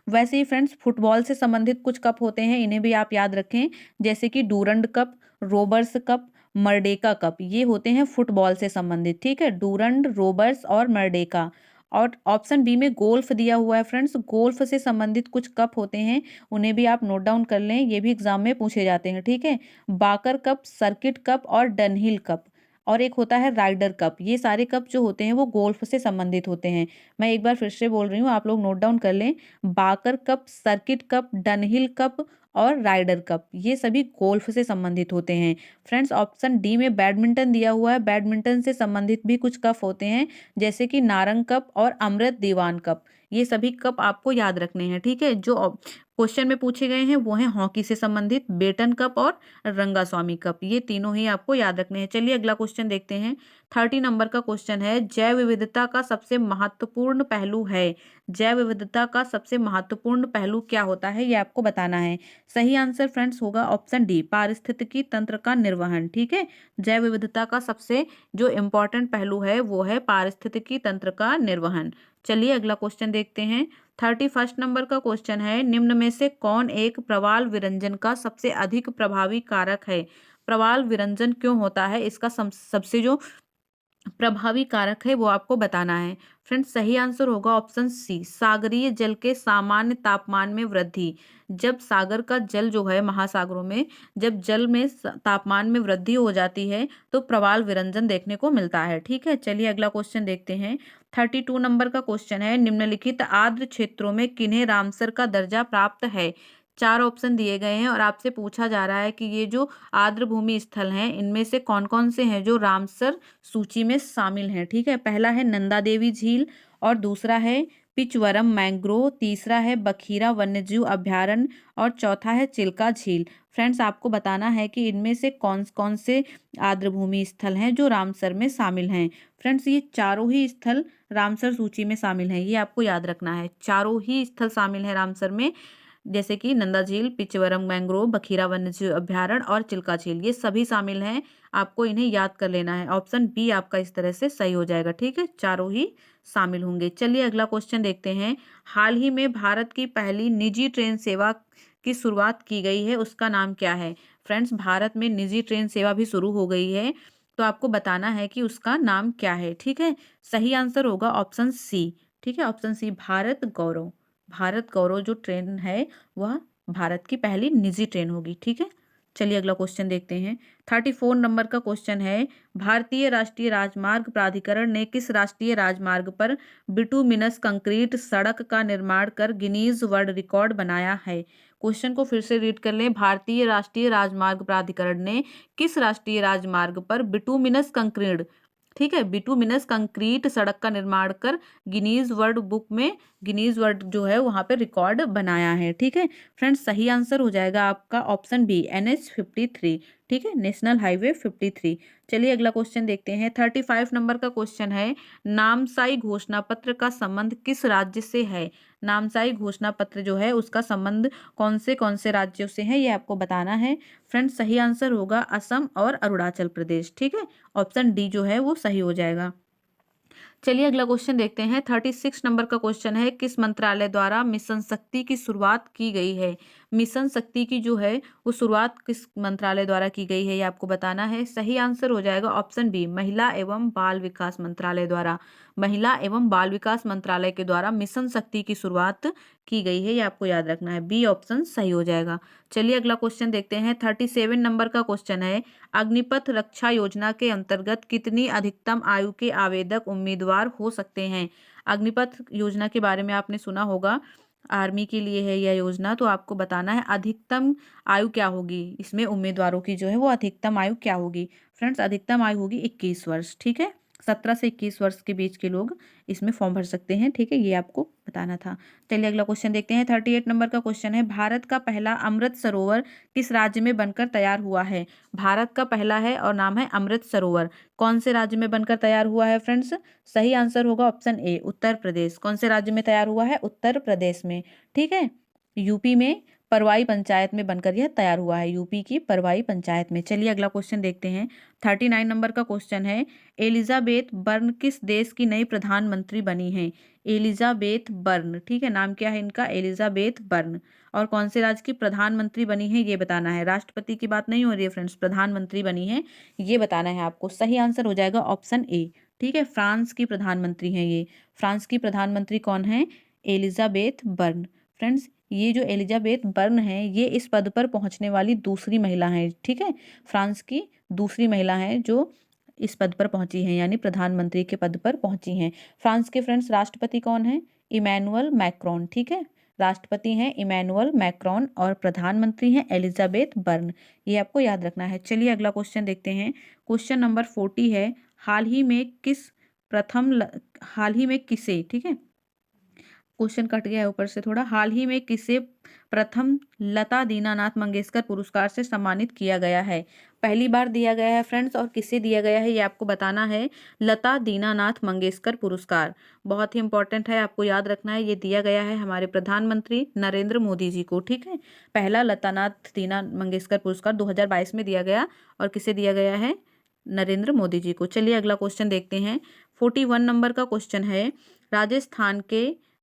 वैसे ही फ्रेंड्स फुटबॉल से संबंधित कुछ कप होते हैं, इन्हें भी आप याद रखें, जैसे कि Durand cup, robbers cup, Merdeka cup, ये होते हैं फुटबॉल से संबंधित। ठीक है, डूरंड, रोबर्स और मर्डेका। और ऑप्शन बी में गोल्फ दिया हुआ है फ्रेंड्स, गोल्फ से संबंधित कुछ कप होते हैं, उन्हें भी आप नोट डाउन कर लें, ये भी एग्जाम में पूछे जाते हैं। ठीक है, बाकर कप, सर्किट कप और डनहिल कप, और एक होता है राइडर कप। ये सारे कप जो होते हैं वो गोल्फ से संबंधित होते हैं। मैं एक बार फिर से बोल रही हूँ, आप लोग नोट डाउन कर लें। बाकर cup, circuit cup, Dunhill cup और राइडर कप, ये सभी गोल्फ से संबंधित होते हैं। फ्रेंड्स ऑप्शन डी में बैडमिंटन दिया हुआ है, बैडमिंटन से संबंधित भी कुछ कप होते हैं, जैसे कि नारंग कप और अमृत दीवान कप, ये सभी कप आपको याद रखने हैं। ठीक है, जो क्वेश्चन में पूछे गए हैं वो हैं हॉकी से संबंधित बेटन कप और रंगास्वामी कप, ये तीनों ही आपको याद रखने हैं। चलिए अगला क्वेश्चन देखते हैं। 30 नंबर का क्वेश्चन है, जैव विविधता का सबसे महत्वपूर्ण पहलू है। जैव विविधता का सबसे महत्वपूर्ण पहलू क्या होता है, ये आपको बताना है। सही आंसर फ्रेंड्स होगा ऑप्शन डी, पारिस्थितिकी तंत्र का निर्वहन। ठीक है, जैव विविधता का सबसे जो इम्पोर्टेंट पहलू है वो है पारिस्थितिकी तंत्र का निर्वहन। चलिए अगला क्वेश्चन देखते हैं। 31 नंबर का क्वेश्चन है, निम्न में से कौन एक प्रवाल विरंजन का सबसे अधिक प्रभावी कारक है? प्रवाल विरंजन क्यों होता है, इसका सबसे जो प्रभावी कारक है वो आपको बताना है। फ्रेंड्स सही आंसर होगा ऑप्शन सी, सागरीय जल के सामान्य तापमान में वृद्धि। जब सागर का जल जो है महासागरों में, जब जल में तापमान में वृद्धि हो जाती है तो प्रवाल विरंजन देखने को मिलता है। ठीक है, चलिए अगला क्वेश्चन देखते हैं। 32 नंबर का क्वेश्चन है, निम्नलिखित आर्द्र क्षेत्रों में किन्हें रामसर का दर्जा प्राप्त है? 4 ऑप्शन दिए गए हैं और आपसे पूछा जा रहा है कि ये जो आर्द्र भूमि स्थल हैं इनमें से कौन कौन से हैं जो रामसर सूची में शामिल हैं। ठीक है, पहला है नंदा देवी झील और दूसरा है पिचवरम मैंग्रोव, तीसरा है बखीरा वन्यजीव अभयारण्य और चौथा है चिल्का झील। फ्रेंड्स, आपको बताना है कि इनमें से कौन कौन से आर्द्र भूमि स्थल हैं जो रामसर में शामिल हैं। फ्रेंड्स, ये चारों ही स्थल रामसर सूची में शामिल हैं, ये आपको याद रखना है। चारों ही स्थल शामिल हैं रामसर में, जैसे कि नंदा झील, पिचवरम मैंग्रोव, बखीरा वन्यजीव अभयारण्य और चिल्का झील, ये सभी शामिल हैं। आपको इन्हें याद कर लेना है। ऑप्शन बी आपका इस तरह से सही हो जाएगा। ठीक है, चारों ही शामिल होंगे। चलिए अगला क्वेश्चन देखते हैं। हाल ही में भारत की पहली निजी ट्रेन सेवा की शुरुआत की गई है, उसका नाम क्या है। फ्रेंड्स, भारत में निजी ट्रेन सेवा भी शुरू हो गई है, तो आपको बताना है कि उसका नाम क्या है। ठीक है, सही आंसर होगा ऑप्शन सी। ठीक है, ऑप्शन सी भारत गौरव। भारत गौरव जो ट्रेन है वह भारत की पहली निजी ट्रेन होगी। ठीक है, चलिए अगला क्वेश्चन देखते हैं। 34 नंबर का क्वेश्चन है, भारतीय राष्ट्रीय राजमार्ग प्राधिकरण ने किस राष्ट्रीय राजमार्ग पर बिटुमिनस कंक्रीट सड़क का निर्माण कर गिनीज वर्ल्ड रिकॉर्ड बनाया है। क्वेश्चन को फिर से रीड कर लें। भारतीय राष्ट्रीय राजमार्ग प्राधिकरण ने किस राष्ट्रीय राजमार्ग पर बिटुमिनस कंक्रीट, ठीक है, बिटुमिनस कंक्रीट सड़क का निर्माण कर गिनीज वर्ल्ड बुक में, गिनीज वर्ल्ड जो है वहां पे रिकॉर्ड बनाया है। ठीक है फ्रेंड्स, सही आंसर हो जाएगा आपका ऑप्शन बी NH53। ठीक है, नेशनल हाईवे 53। चलिए अगला क्वेश्चन देखते हैं। 35 नंबर का क्वेश्चन है, नामसाई घोषणा पत्र का संबंध किस राज्य से है। नामसाई घोषणा पत्र जो है उसका संबंध कौन से राज्यों से है, ये आपको बताना है। फ्रेंड्स, सही आंसर होगा असम और अरुणाचल प्रदेश। ठीक है, ऑप्शन डी जो है वो सही हो जाएगा। चलिए अगला क्वेश्चन देखते हैं। 36 नंबर का क्वेश्चन है, किस मंत्रालय द्वारा मिशन शक्ति की शुरुआत की गई है। मिशन शक्ति की जो है वो शुरुआत किस मंत्रालय द्वारा की गई है, ये आपको बताना है। सही आंसर हो जाएगा ऑप्शन बी महिला एवं बाल विकास मंत्रालय द्वारा। महिला एवं बाल विकास मंत्रालय के द्वारा मिशन शक्ति की शुरुआत की गई है, ये आपको याद रखना है। बी ऑप्शन सही हो जाएगा। चलिए अगला क्वेश्चन देखते हैं। 37 नंबर का क्वेश्चन है, अग्निपथ रक्षा योजना के अंतर्गत कितनी अधिकतम आयु के आवेदक उम्मीदवार हो सकते हैं। अग्निपथ योजना के बारे में आपने सुना होगा, आर्मी के लिए है यह योजना, तो आपको बताना है अधिकतम आयु क्या होगी, इसमें उम्मीदवारों की जो है वो अधिकतम आयु क्या होगी। फ्रेंड्स, अधिकतम आयु होगी 21 वर्ष। ठीक है, 17 से 21 वर्ष के बीच के लोग इसमें फॉर्म भर सकते हैं। ठीक है, ये आपको बताना था। चलिए अगला क्वेश्चन देखते हैं। 38 नंबर का क्वेश्चन है, भारत का पहला अमृत सरोवर किस राज्य में बनकर तैयार हुआ है। भारत का पहला है और नाम है अमृत सरोवर, कौन से राज्य में बनकर तैयार हुआ है। फ्रेंड्स, सही आंसर होगा ऑप्शन ए उत्तर प्रदेश। कौन से राज्य में तैयार हुआ है, उत्तर प्रदेश में। ठीक है, यूपी में परवाई पंचायत में बनकर यह तैयार हुआ है, यूपी की परवाई पंचायत में। चलिए अगला क्वेश्चन देखते हैं। 39 नंबर का क्वेश्चन है, एलिजाबेथ बर्न किस देश की नई प्रधानमंत्री बनी है। एलिजाबेथ बर्न, ठीक है, नाम क्या है इनका, एलिजाबेथ बर्न, और कौन से राज्य की प्रधानमंत्री बनी है ये बताना है। राष्ट्रपति की बात नहीं हो रही है फ्रेंड्स, प्रधानमंत्री बनी है ये बताना है आपको। सही आंसर हो जाएगा ऑप्शन ए। ठीक है, फ्रांस की प्रधानमंत्री हैं ये। फ्रांस की प्रधानमंत्री कौन है, एलिजाबेथ बर्न। फ्रेंड्स, ये जो एलिजाबेथ बर्न है ये इस पद पर पहुंचने वाली दूसरी महिला हैं। ठीक है, फ्रांस की दूसरी महिला हैं जो इस पद पर पहुंची हैं, यानी प्रधानमंत्री के पद पर पहुंची हैं। फ्रांस के फ्रेंड्स राष्ट्रपति कौन है, इमैनुअल मैक्रोन। ठीक है, राष्ट्रपति हैं इमैनुअल मैक्रोन और प्रधानमंत्री हैं एलिजाबेथ बर्न, ये आपको याद रखना है। चलिए अगला क्वेश्चन देखते हैं। क्वेश्चन नंबर 40 है, हाल ही में हाल ही में किसे, ठीक है, क्वेश्चन कट गया है ऊपर से थोड़ा, हाल ही में किसे प्रथम लता दीनानाथ मंगेशकर पुरस्कार से सम्मानित किया गया है। पहली बार दिया गया है फ्रेंड्स, और किसे दिया गया है ये आपको बताना है। लता दीनानाथ मंगेशकर पुरस्कार बहुत ही इंपॉर्टेंट है, आपको याद रखना है। ये दिया गया है हमारे प्रधानमंत्री नरेंद्र मोदी जी को। ठीक है, पहला लतानाथ दीना मंगेशकर पुरस्कार 2022 में दिया गया, और किसे दिया गया है, नरेंद्र मोदी जी को। चलिए अगला क्वेश्चन देखते हैं। 41 नंबर का क्वेश्चन है,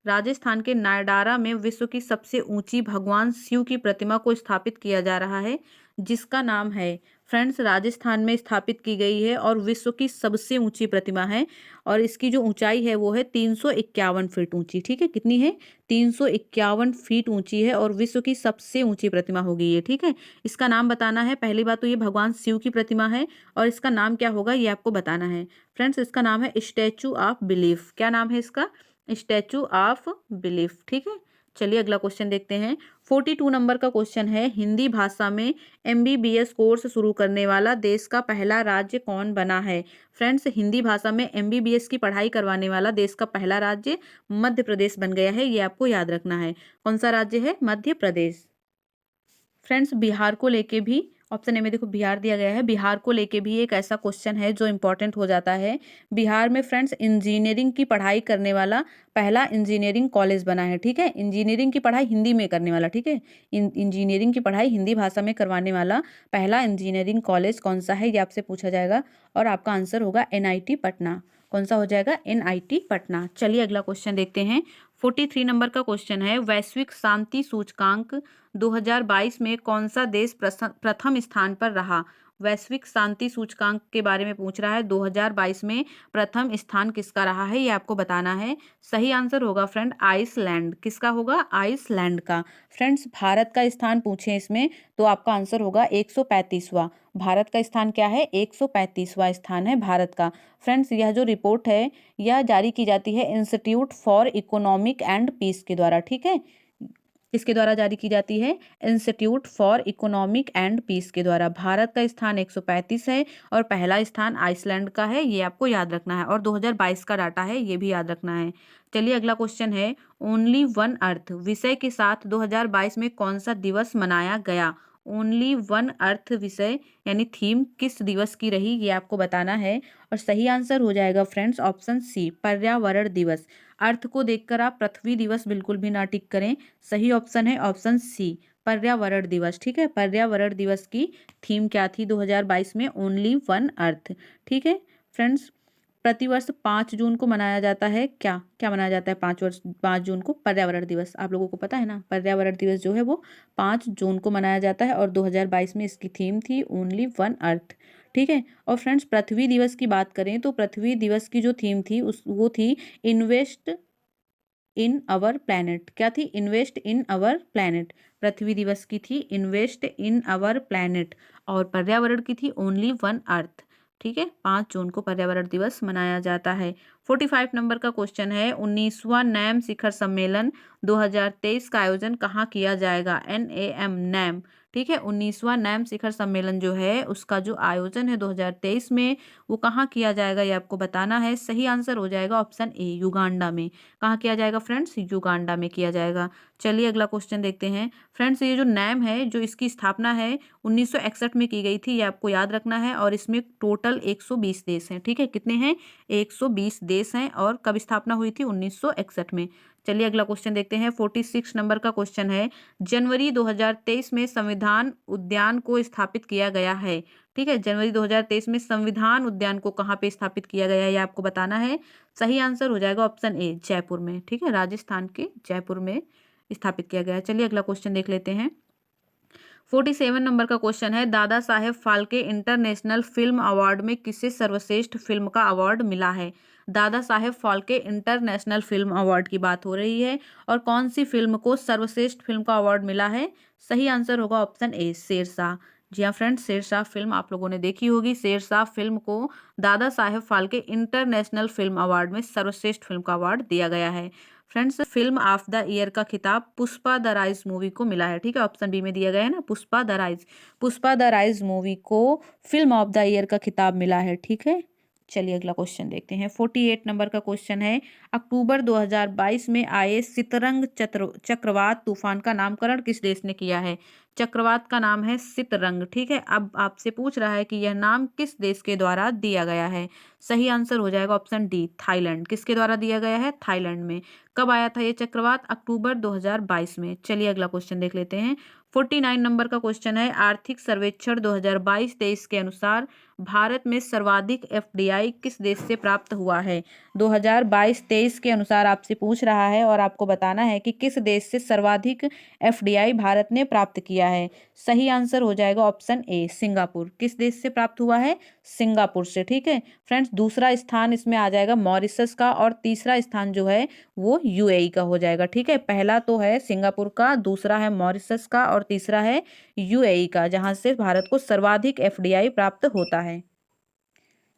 राजस्थान के नायडारा में विश्व की सबसे ऊंची भगवान शिव की प्रतिमा को स्थापित किया जा रहा है, जिसका नाम है। फ्रेंड्स, राजस्थान में स्थापित की गई है और विश्व की सबसे ऊंची प्रतिमा है, और इसकी जो ऊंचाई है वो है 351 फीट ऊंची। ठीक है, कितनी है, 351 फीट ऊंची है, और विश्व की सबसे ऊंची प्रतिमा होगी ये। ठीक है, इसका नाम बताना है। पहली बात तो ये भगवान शिव की प्रतिमा है, और इसका नाम क्या होगा ये आपको बताना है। फ्रेंड्स, इसका नाम है स्टैचू ऑफ बिलीफ। क्या नाम है इसका, स्टैचू ऑफ बिलीफ। ठीक है, चलिए अगला क्वेश्चन देखते हैं। 42 नंबर का क्वेश्चन है, हिंदी भाषा में एमबीबीएस कोर्स शुरू करने वाला देश का पहला राज्य कौन बना है? फ्रेंड्स, हिंदी भाषा में एमबीबीएस की पढ़ाई करवाने वाला देश का पहला राज्य मध्य प्रदेश बन गया है। ये आपको याद रखना है। कौन सा राज्य है? मध्य प्रदेश। फ्रेंड्स, बिहार को लेके भी ऑप्शन ए में देखो बिहार दिया गया है। बिहार को लेके भी एक ऐसा क्वेश्चन है जो इंपॉर्टेंट हो जाता है। बिहार में फ्रेंड्स इंजीनियरिंग की पढ़ाई करने वाला पहला इंजीनियरिंग कॉलेज बना है। ठीक है, इंजीनियरिंग की पढ़ाई हिंदी में करने वाला। ठीक है, इंजीनियरिंग की पढ़ाई हिंदी भाषा में करवाने वाला पहला इंजीनियरिंग कॉलेज कौन सा है, ये आपसे पूछा जाएगा और आपका आंसर होगा एनआईटी पटना। कौन सा हो जाएगा? एनआईटी पटना। चलिए अगला क्वेश्चन देखते हैं। 43 नंबर का क्वेश्चन है, वैश्विक शांति सूचकांक 2022 में कौन सा देश प्रथम स्थान पर रहा? वैश्विक शांति सूचकांक के बारे में पूछ रहा है। 2022 में प्रथम स्थान किसका रहा है, ये आपको बताना है। सही आंसर होगा फ्रेंड आइसलैंड। किसका होगा? आइसलैंड का। फ्रेंड्स, भारत का स्थान पूछे इसमें तो आपका आंसर होगा 135वां। भारत का स्थान क्या है? 135वां स्थान है भारत का। फ्रेंड्स, यह जो रिपोर्ट है यह जारी की जाती है institute for economic and peace के द्वारा। ठीक है, किसके द्वारा जारी की जाती है? Institute for economic and peace के द्वारा। भारत का स्थान 135 है और पहला स्थान आइसलैंड का है। ये आपको याद रखना है और 2022 का डाटा है, ये भी याद रखना है। चलिए अगला क्वेश्चन है, ओनली वन अर्थ विषय के साथ 2022 में कौन सा दिवस मनाया गया? ओनली वन अर्थ विषय यानी थीम किस दिवस की रही, ये आपको बताना है और सही आंसर हो जाएगा फ्रेंड्स ऑप्शन सी, पर्यावरण दिवस। अर्थ को देखकर आप पृथ्वी दिवस बिल्कुल भी ना टिक करें। सही ऑप्शन है ऑप्शन सी, पर्यावरण दिवस। ठीक है, पर्यावरण दिवस की थीम क्या थी 2022 में? Only one earth. ठीक है फ्रेंड्स, प्रतिवर्ष 5 जून को मनाया जाता है। क्या क्या मनाया जाता है 5 जून को? पर्यावरण दिवस। आप लोगों को पता है ना, पर्यावरण दिवस जो है वो 5 जून को मनाया जाता है और 2022 में इसकी थीम थी ओनली वन अर्थ। ठीक है, और फ्रेंड्स पृथ्वी दिवस की बात करें तो पृथ्वी दिवस की जो थीम थी वो थी इन्वेस्ट इन अवर प्लैनेट। क्या थी? Invest in our planet. पृथ्वी दिवस की थी इन्वेस्ट इन अवर प्लैनेट और पर्यावरण की थी ओनली वन अर्थ। ठीक है, 5 जून को पर्यावरण दिवस मनाया जाता है। 45 नंबर का क्वेश्चन है, 19वां नैम शिखर सम्मेलन 2023 का आयोजन कहाँ किया जाएगा? NAM NAM. ठीक है, 19वां नैम शिखर सम्मेलन जो है उसका जो आयोजन है 2023 में वो कहाँ किया जाएगा, ये आपको बताना है। सही आंसर हो जाएगा ऑप्शन ए, युगांडा में। कहाँ किया जाएगा फ्रेंड्स? युगांडा में किया जाएगा। चलिए अगला क्वेश्चन देखते हैं। फ्रेंड्स, ये जो नैम है जो इसकी स्थापना है 1961 में की गई थी, ये आपको याद रखना है और इसमें टोटल 120 देश हैं। ठीक है, कितने हैं? 120 देश हैं और कब स्थापना हुई थी? 1961 में। चलिए अगला क्वेश्चन देखते हैं। 46 नंबर का क्वेश्चन है, जनवरी 2023 में संविधान उद्यान को स्थापित किया गया है। ठीक है, जनवरी 2023 में संविधान उद्यान को कहाँ पे स्थापित किया गया है, ये आपको बताना है। सही आंसर हो जाएगा ऑप्शन ए, जयपुर में। ठीक है, राजस्थान के जयपुर में स्थापित किया गया है। चलिए अगला क्वेश्चन देख लेते हैं। 47 नंबर का क्वेश्चन है, Dada Saheb Phalke international film award में किसे सर्वश्रेष्ठ फिल्म का अवार्ड मिला है? Dada Saheb Phalke international film award की बात हो रही है और कौन सी फिल्म को सर्वश्रेष्ठ फिल्म का अवार्ड मिला है? सही आंसर होगा ऑप्शन ए, शेरशाह। जी हाँ फ्रेंड्स, शेरशाह फिल्म आप लोगों ने देखी होगी। शेरशाह फिल्म को Dada Saheb Phalke international film award में सर्वश्रेष्ठ फिल्म का अवार्ड दिया गया है। Friends, film of the year का खिताब पुष्पा द राइज मूवी को मिला है। ठीक है, ऑप्शन बी में दिया गया है ना, Pushpa the rise. Pushpa the rise movie को फिल्म ऑफ द ईयर का खिताब मिला है। ठीक है, चलिए अगला क्वेश्चन देखते हैं। 48 नंबर का क्वेश्चन है, अक्टूबर 2022 में आए सितरंग चक्रवात तूफान का नामकरण किस देश ने किया है? चक्रवात का नाम है सितरंग। ठीक है, अब आपसे पूछ रहा है कि यह नाम किस देश के द्वारा दिया गया है? सही आंसर हो जाएगा ऑप्शन डी, थाईलैंड। किसके द्वारा दिया गया है? थाईलैंड में। कब आया था ये चक्रवात? अक्टूबर 2022 में। चलिए अगला क्वेश्चन देख लेते हैं। 49 नंबर का क्वेश्चन है, आर्थिक सर्वेक्षण 2022-23 के अनुसार भारत में सर्वाधिक एफडीआई किस देश से प्राप्त हुआ है? 2022-23 के अनुसार आपसे पूछ रहा है और आपको बताना है कि किस देश से सर्वाधिक एफडीआई भारत ने प्राप्त किया है। सही आंसर हो जाएगा ऑप्शन ए, सिंगापुर। किस देश से प्राप्त हुआ है? सिंगापुर से। ठीक है फ्रेंड्स, दूसरा स्थान इसमें आ जाएगा मॉरिशस का और तीसरा स्थान जो है वो यूएई का हो जाएगा। ठीक है, पहला तो है सिंगापुर का, दूसरा है मॉरिशस का और तीसरा है यूएई का, जहां से भारत को सर्वाधिक एफडीआई प्राप्त होता है।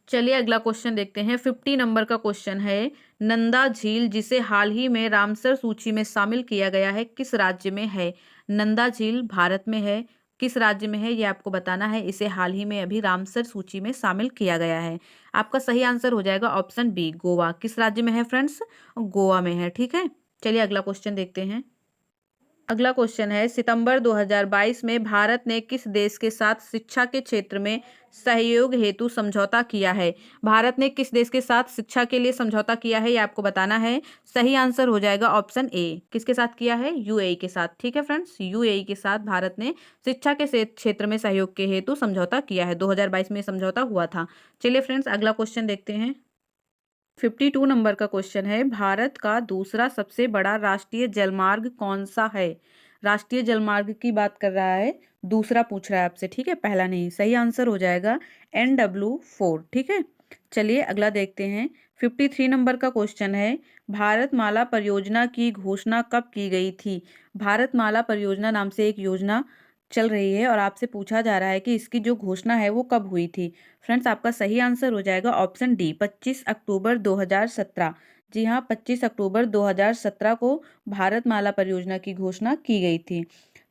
चलिए अगला क्वेश्चन देखते हैं। 50 नंबर का क्वेश्चन है, नंदा झील जिसे हाल ही में रामसर सूची में शामिल किया गया है किस राज्य में है? नंदा झील भारत में है, किस राज्य में है ये आपको बताना है। इसे हाल ही में अभी रामसर सूची में शामिल किया गया है। आपका सही आंसर हो जाएगा ऑप्शन बी, गोवा। किस राज्य में है फ्रेंड्स? गोवा में है। ठीक है, चलिए अगला क्वेश्चन देखते हैं। अगला क्वेश्चन है, सितंबर 2022 में भारत ने किस देश के साथ शिक्षा के क्षेत्र में सहयोग हेतु समझौता किया है? भारत ने किस देश के साथ शिक्षा के लिए समझौता किया है ये आपको बताना है। सही आंसर हो जाएगा ऑप्शन ए। किसके साथ किया है? यूएई के साथ। ठीक है फ्रेंड्स, यूएई के साथ भारत ने शिक्षा के क्षेत्र में सहयोग के हेतु समझौता किया है। 2022 में समझौता हुआ था। चलिए फ्रेंड्स अगला क्वेश्चन देखते हैं। 52 नंबर का क्वेश्चन है, भारत का दूसरा सबसे बड़ा राष्ट्रीय जलमार्ग कौन सा है? राष्ट्रीय जलमार्ग की बात कर रहा है, दूसरा पूछ रहा है आपसे। ठीक है, पहला नहीं। सही आंसर हो जाएगा NW4। ठीक है, चलिए अगला देखते हैं। 53 नंबर का क्वेश्चन है, भारतमाला परियोजना की घोषणा कब की गई थी? भारतमाला परियोजना नाम से एक योजना चल रही है और आपसे पूछा जा रहा है कि इसकी जो घोषणा है वो कब हुई थी। फ्रेंड्स आपका सही आंसर हो जाएगा ऑप्शन डी, 25 अक्टूबर 2017। जी हाँ, 25 अक्टूबर 2017 को भारतमाला परियोजना की घोषणा की गई थी।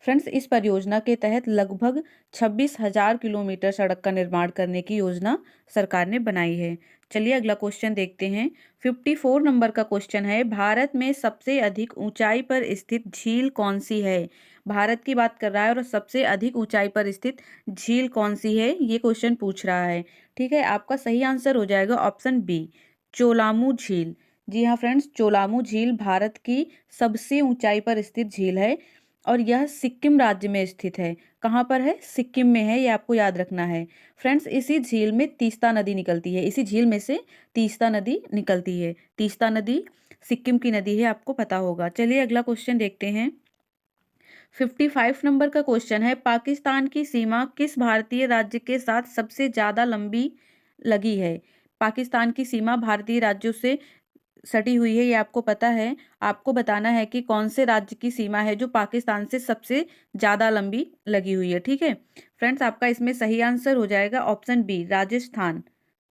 फ्रेंड्स इस परियोजना के तहत लगभग 26,000 किलोमीटर सड़क का निर्माण करने की योजना सरकार ने बनाई है। चलिए अगला क्वेश्चन देखते हैं। 54 नंबर का क्वेश्चन है, भारत में सबसे अधिक ऊंचाई पर स्थित झील कौन सी है? भारत की बात कर रहा है और सबसे अधिक ऊंचाई पर स्थित झील कौन सी है ये क्वेश्चन पूछ रहा है। ठीक है, आपका सही आंसर हो जाएगा ऑप्शन बी, चोलामू झील। जी हाँ फ्रेंड्स, चोलामू झील भारत की सबसे ऊंचाई पर स्थित झील है और यह सिक्किम राज्य में स्थित है। कहाँ पर है? सिक्किम में है, ये आपको याद रखना है। फ्रेंड्स इसी झील में तीस्ता नदी निकलती है। इसी झील में से तीस्ता नदी निकलती है। तीस्ता नदी सिक्किम की नदी है, आपको पता होगा। चलिए अगला क्वेश्चन देखते हैं। 55 नंबर का क्वेश्चन है, पाकिस्तान की सीमा किस भारतीय राज्य के साथ सबसे ज्यादा लंबी लगी है? पाकिस्तान की सीमा भारतीय राज्यों से सटी हुई है, ये आपको पता है। आपको बताना है कि कौन से राज्य की सीमा है जो पाकिस्तान से सबसे ज्यादा लंबी लगी हुई है। ठीक है फ्रेंड्स, आपका इसमें सही आंसर हो जाएगा ऑप्शन बी, राजस्थान।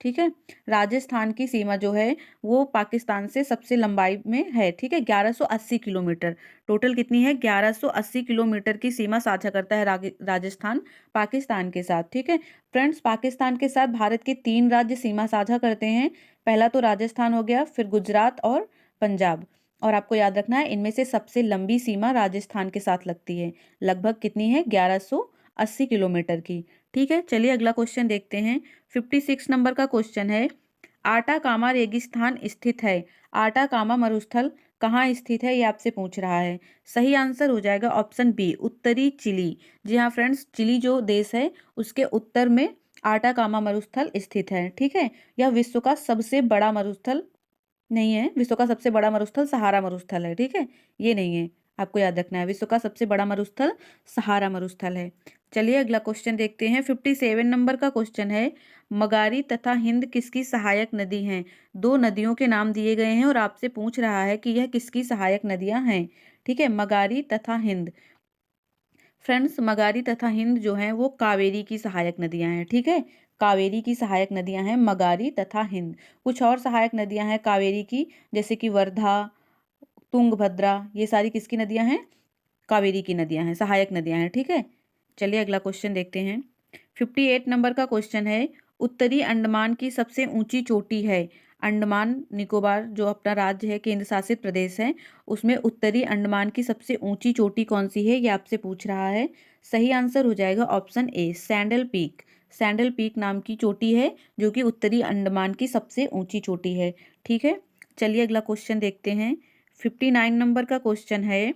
ठीक है, राजस्थान की सीमा जो है वो पाकिस्तान से सबसे लंबाई में है। ठीक है, 1180 किलोमीटर। टोटल कितनी है? 1180 किलोमीटर की सीमा साझा करता है राजस्थान पाकिस्तान के साथ। ठीक है फ्रेंड्स, पाकिस्तान के साथ भारत के 3 राज्य सीमा साझा करते हैं। पहला तो राजस्थान हो गया, फिर गुजरात और पंजाब। और आपको याद रखना है इनमें से सबसे लंबी सीमा राजस्थान के साथ लगती है। लगभग कितनी है? 1180 किलोमीटर की। ठीक है, चलिए अगला क्वेश्चन देखते हैं। 56 नंबर का क्वेश्चन है, आटाकामा रेगिस्तान स्थित है। आटाकामा मरुस्थल कहाँ स्थित है ये आपसे पूछ रहा है। सही आंसर हो जाएगा ऑप्शन बी, उत्तरी चिली। जी हाँ फ्रेंड्स, चिली जो देश है उसके उत्तर में आटाकामा मरुस्थल स्थित है। ठीक है, यह विश्व का सबसे बड़ा मरुस्थल नहीं है। विश्व का सबसे बड़ा मरुस्थल सहारा मरुस्थल है। ठीक है, ये नहीं है, आपको याद रखना है। विश्व का सबसे बड़ा मरुस्थल सहारा मरुस्थल है। चलिए अगला क्वेश्चन देखते हैं। 57 नंबर का क्वेश्चन है, मगारी तथा हिंद किसकी सहायक नदी हैं? 2 नदियों के नाम दिए गए हैं और आपसे पूछ रहा है कि यह किसकी सहायक नदियां हैं। ठीक है, मगारी तथा हिंद। फ्रेंड्स मगारी तथा हिंद जो हैं वो कावेरी की सहायक नदियां हैं। ठीक है, कावेरी की सहायक नदियां हैं मगारी तथा हिंद। कुछ और सहायक नदियां हैं कावेरी की, जैसे कि वर्धा, तुंगभद्रा, ये सारी किसकी नदियां हैं? कावेरी की नदियां हैं, सहायक नदियां हैं। ठीक है, चलिए अगला क्वेश्चन देखते हैं। 58 नंबर का क्वेश्चन है, उत्तरी अंडमान की सबसे ऊंची चोटी है। अंडमान निकोबार जो अपना राज्य है, केंद्र शासित प्रदेश है, उसमें उत्तरी अंडमान की सबसे ऊंची चोटी कौन सी है ये आपसे पूछ रहा है। सही आंसर हो जाएगा option A, sandal peak. Sandal peak नाम की चोटी है जो कि उत्तरी अंडमान की सबसे ऊंची चोटी है। ठीक है, चलिए अगला क्वेश्चन देखते हैं। 59 नंबर का क्वेश्चन है,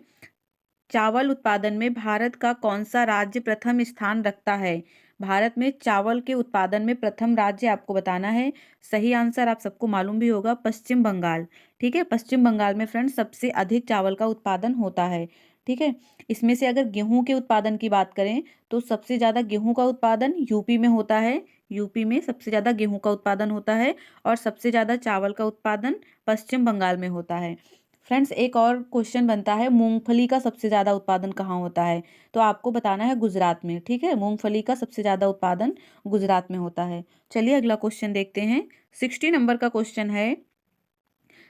चावल उत्पादन में भारत का कौन सा राज्य प्रथम स्थान रखता है? भारत में चावल के उत्पादन में प्रथम राज्य आपको बताना है। सही आंसर आप सबको मालूम भी होगा, पश्चिम बंगाल। ठीक है, पश्चिम बंगाल में फ्रेंड्स सबसे अधिक चावल का उत्पादन होता है। ठीक है, इसमें से अगर गेहूं के उत्पादन की बात करें तो सबसे ज़्यादा गेहूं का उत्पादन यूपी में होता है। यूपी में सबसे ज़्यादा गेहूं का उत्पादन होता है और सबसे ज़्यादा चावल का उत्पादन पश्चिम बंगाल में होता है। फ्रेंड्स एक और क्वेश्चन बनता है, मूंगफली का सबसे ज़्यादा उत्पादन कहाँ होता है? तो आपको बताना है गुजरात में, ठीक है। मूंगफली का सबसे ज़्यादा उत्पादन गुजरात में होता है। चलिए अगला क्वेश्चन देखते हैं। 60 नंबर का क्वेश्चन है,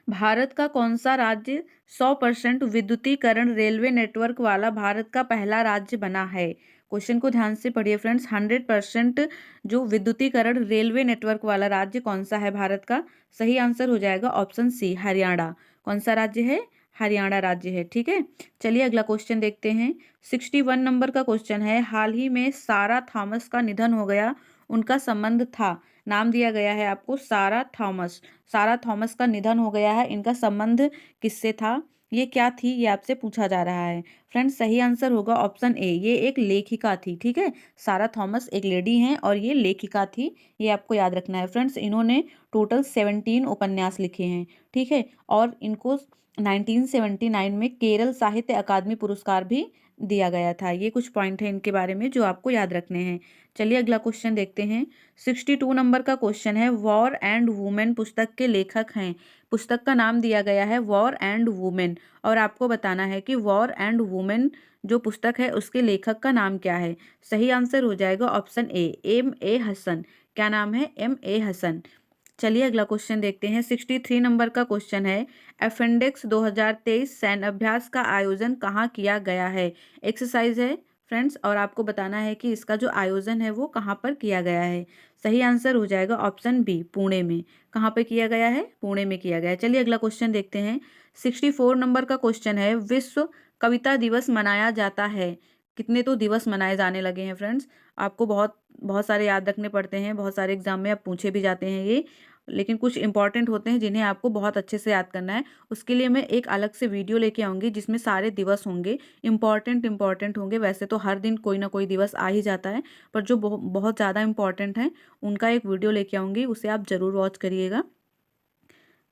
भारत का कौन सा राज्य 100% विद्युतीकरण रेलवे नेटवर्क वाला भारत का पहला राज्य बना है? क्वेश्चन को ध्यान से पढ़िए फ्रेंड्स। 100% जो विद्युतीकरण रेलवे नेटवर्क वाला राज्य कौन सा है भारत का? सही आंसर हो जाएगा ऑप्शन सी, हरियाणा। कौन सा राज्य है? हरियाणा राज्य है, ठीक है। चलिए अगला क्वेश्चन देखते हैं। 61 नंबर का क्वेश्चन है, हाल ही में सारा थॉमस का निधन हो गया, उनका संबंध था। नाम दिया गया है आपको, सारा थॉमस। सारा थॉमस का निधन हो गया है, इनका संबंध किससे था? ये क्या थी, ये आपसे पूछा जा रहा है। फ्रेंड्स सही आंसर होगा ऑप्शन ए, ये एक लेखिका थी, ठीक है। सारा थॉमस एक लेडी हैं और ये लेखिका थी, ये आपको याद रखना है फ्रेंड्स। इन्होंने टोटल 17 उपन्यास लिखे हैं, ठीक है। और इनको 1979 में केरल साहित्य अकादमी पुरस्कार भी दिया गया था। ये कुछ पॉइंट है इनके बारे में जो आपको याद रखने हैं। चलिए अगला क्वेश्चन देखते हैं। 62 नंबर का क्वेश्चन है, वॉर एंड वुमेन पुस्तक के लेखक हैं। पुस्तक का नाम दिया गया है वॉर एंड वुमेन, और आपको बताना है कि वॉर एंड वुमेन जो पुस्तक है उसके लेखक का नाम क्या है। सही आंसर हो जाएगा ऑप्शन ए, M.A. हसन। क्या नाम है? M.A. हसन। चलिए अगला क्वेश्चन देखते हैं। 63 नंबर का क्वेश्चन है, अपेंडिक्स 2023 सैन्य अभ्यास का आयोजन कहाँ किया गया है? एक्सरसाइज है फ्रेंड्स, और आपको बताना है कि इसका जो आयोजन है वो कहाँ पर किया गया है। सही आंसर हो जाएगा ऑप्शन बी, पुणे में। कहाँ पे किया गया है? पुणे में किया गया है। चलिए अगला क्वेश्चन देखते हैं। 64 नंबर का क्वेश्चन है, विश्व कविता दिवस मनाया जाता है। कितने तो दिवस मनाए जाने लगे हैं फ्रेंड्स, आपको बहुत बहुत सारे याद रखने पड़ते हैं, बहुत सारे एग्जाम में अब पूछे भी जाते हैं ये, लेकिन कुछ इंपॉर्टेंट होते हैं जिन्हें आपको बहुत अच्छे से याद करना है। उसके लिए मैं एक अलग से वीडियो लेके आऊँगी जिसमें सारे दिवस होंगे, इंपॉर्टेंट होंगे। वैसे तो हर दिन कोई ना कोई दिवस आ ही जाता है, पर जो बहुत ज़्यादा इंपॉर्टेंट हैं उनका एक वीडियो लेके आऊँगी, उसे आप ज़रूर वॉच करिएगा,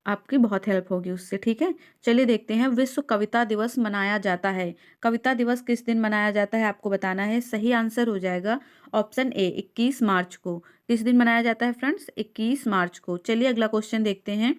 आपकी बहुत हेल्प होगी उससे, ठीक है। चलिए देखते हैं, विश्व कविता दिवस मनाया जाता है। कविता दिवस किस दिन मनाया जाता है आपको बताना है। सही आंसर हो जाएगा ऑप्शन ए, 21 मार्च को। किस दिन मनाया जाता है फ्रेंड्स? 21 मार्च को। चलिए अगला क्वेश्चन देखते हैं।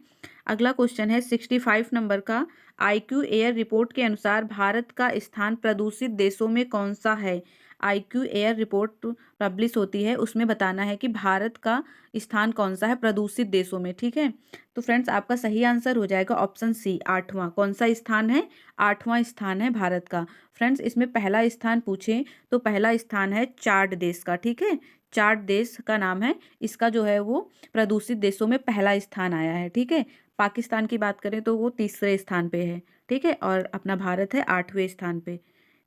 अगला क्वेश्चन है 65 नंबर का, IQ एयर रिपोर्ट के अनुसार भारत का स्थान प्रदूषित देशों में कौन सा है? IQ एयर रिपोर्ट पब्लिश होती है, उसमें बताना है कि भारत का स्थान कौन सा है प्रदूषित देशों में, ठीक है। तो फ्रेंड्स आपका सही आंसर हो जाएगा ऑप्शन सी, 8वां। कौन सा स्थान है? 8वां स्थान है भारत का। फ्रेंड्स इसमें पहला स्थान पूछे तो पहला स्थान है चाड देश का, ठीक है। चाड देश का नाम है, इसका जो है वो प्रदूषित देशों में पहला स्थान आया है, ठीक है। पाकिस्तान की बात करें तो वो तीसरे स्थान पे है, ठीक है, और अपना भारत है 8वें स्थान पे।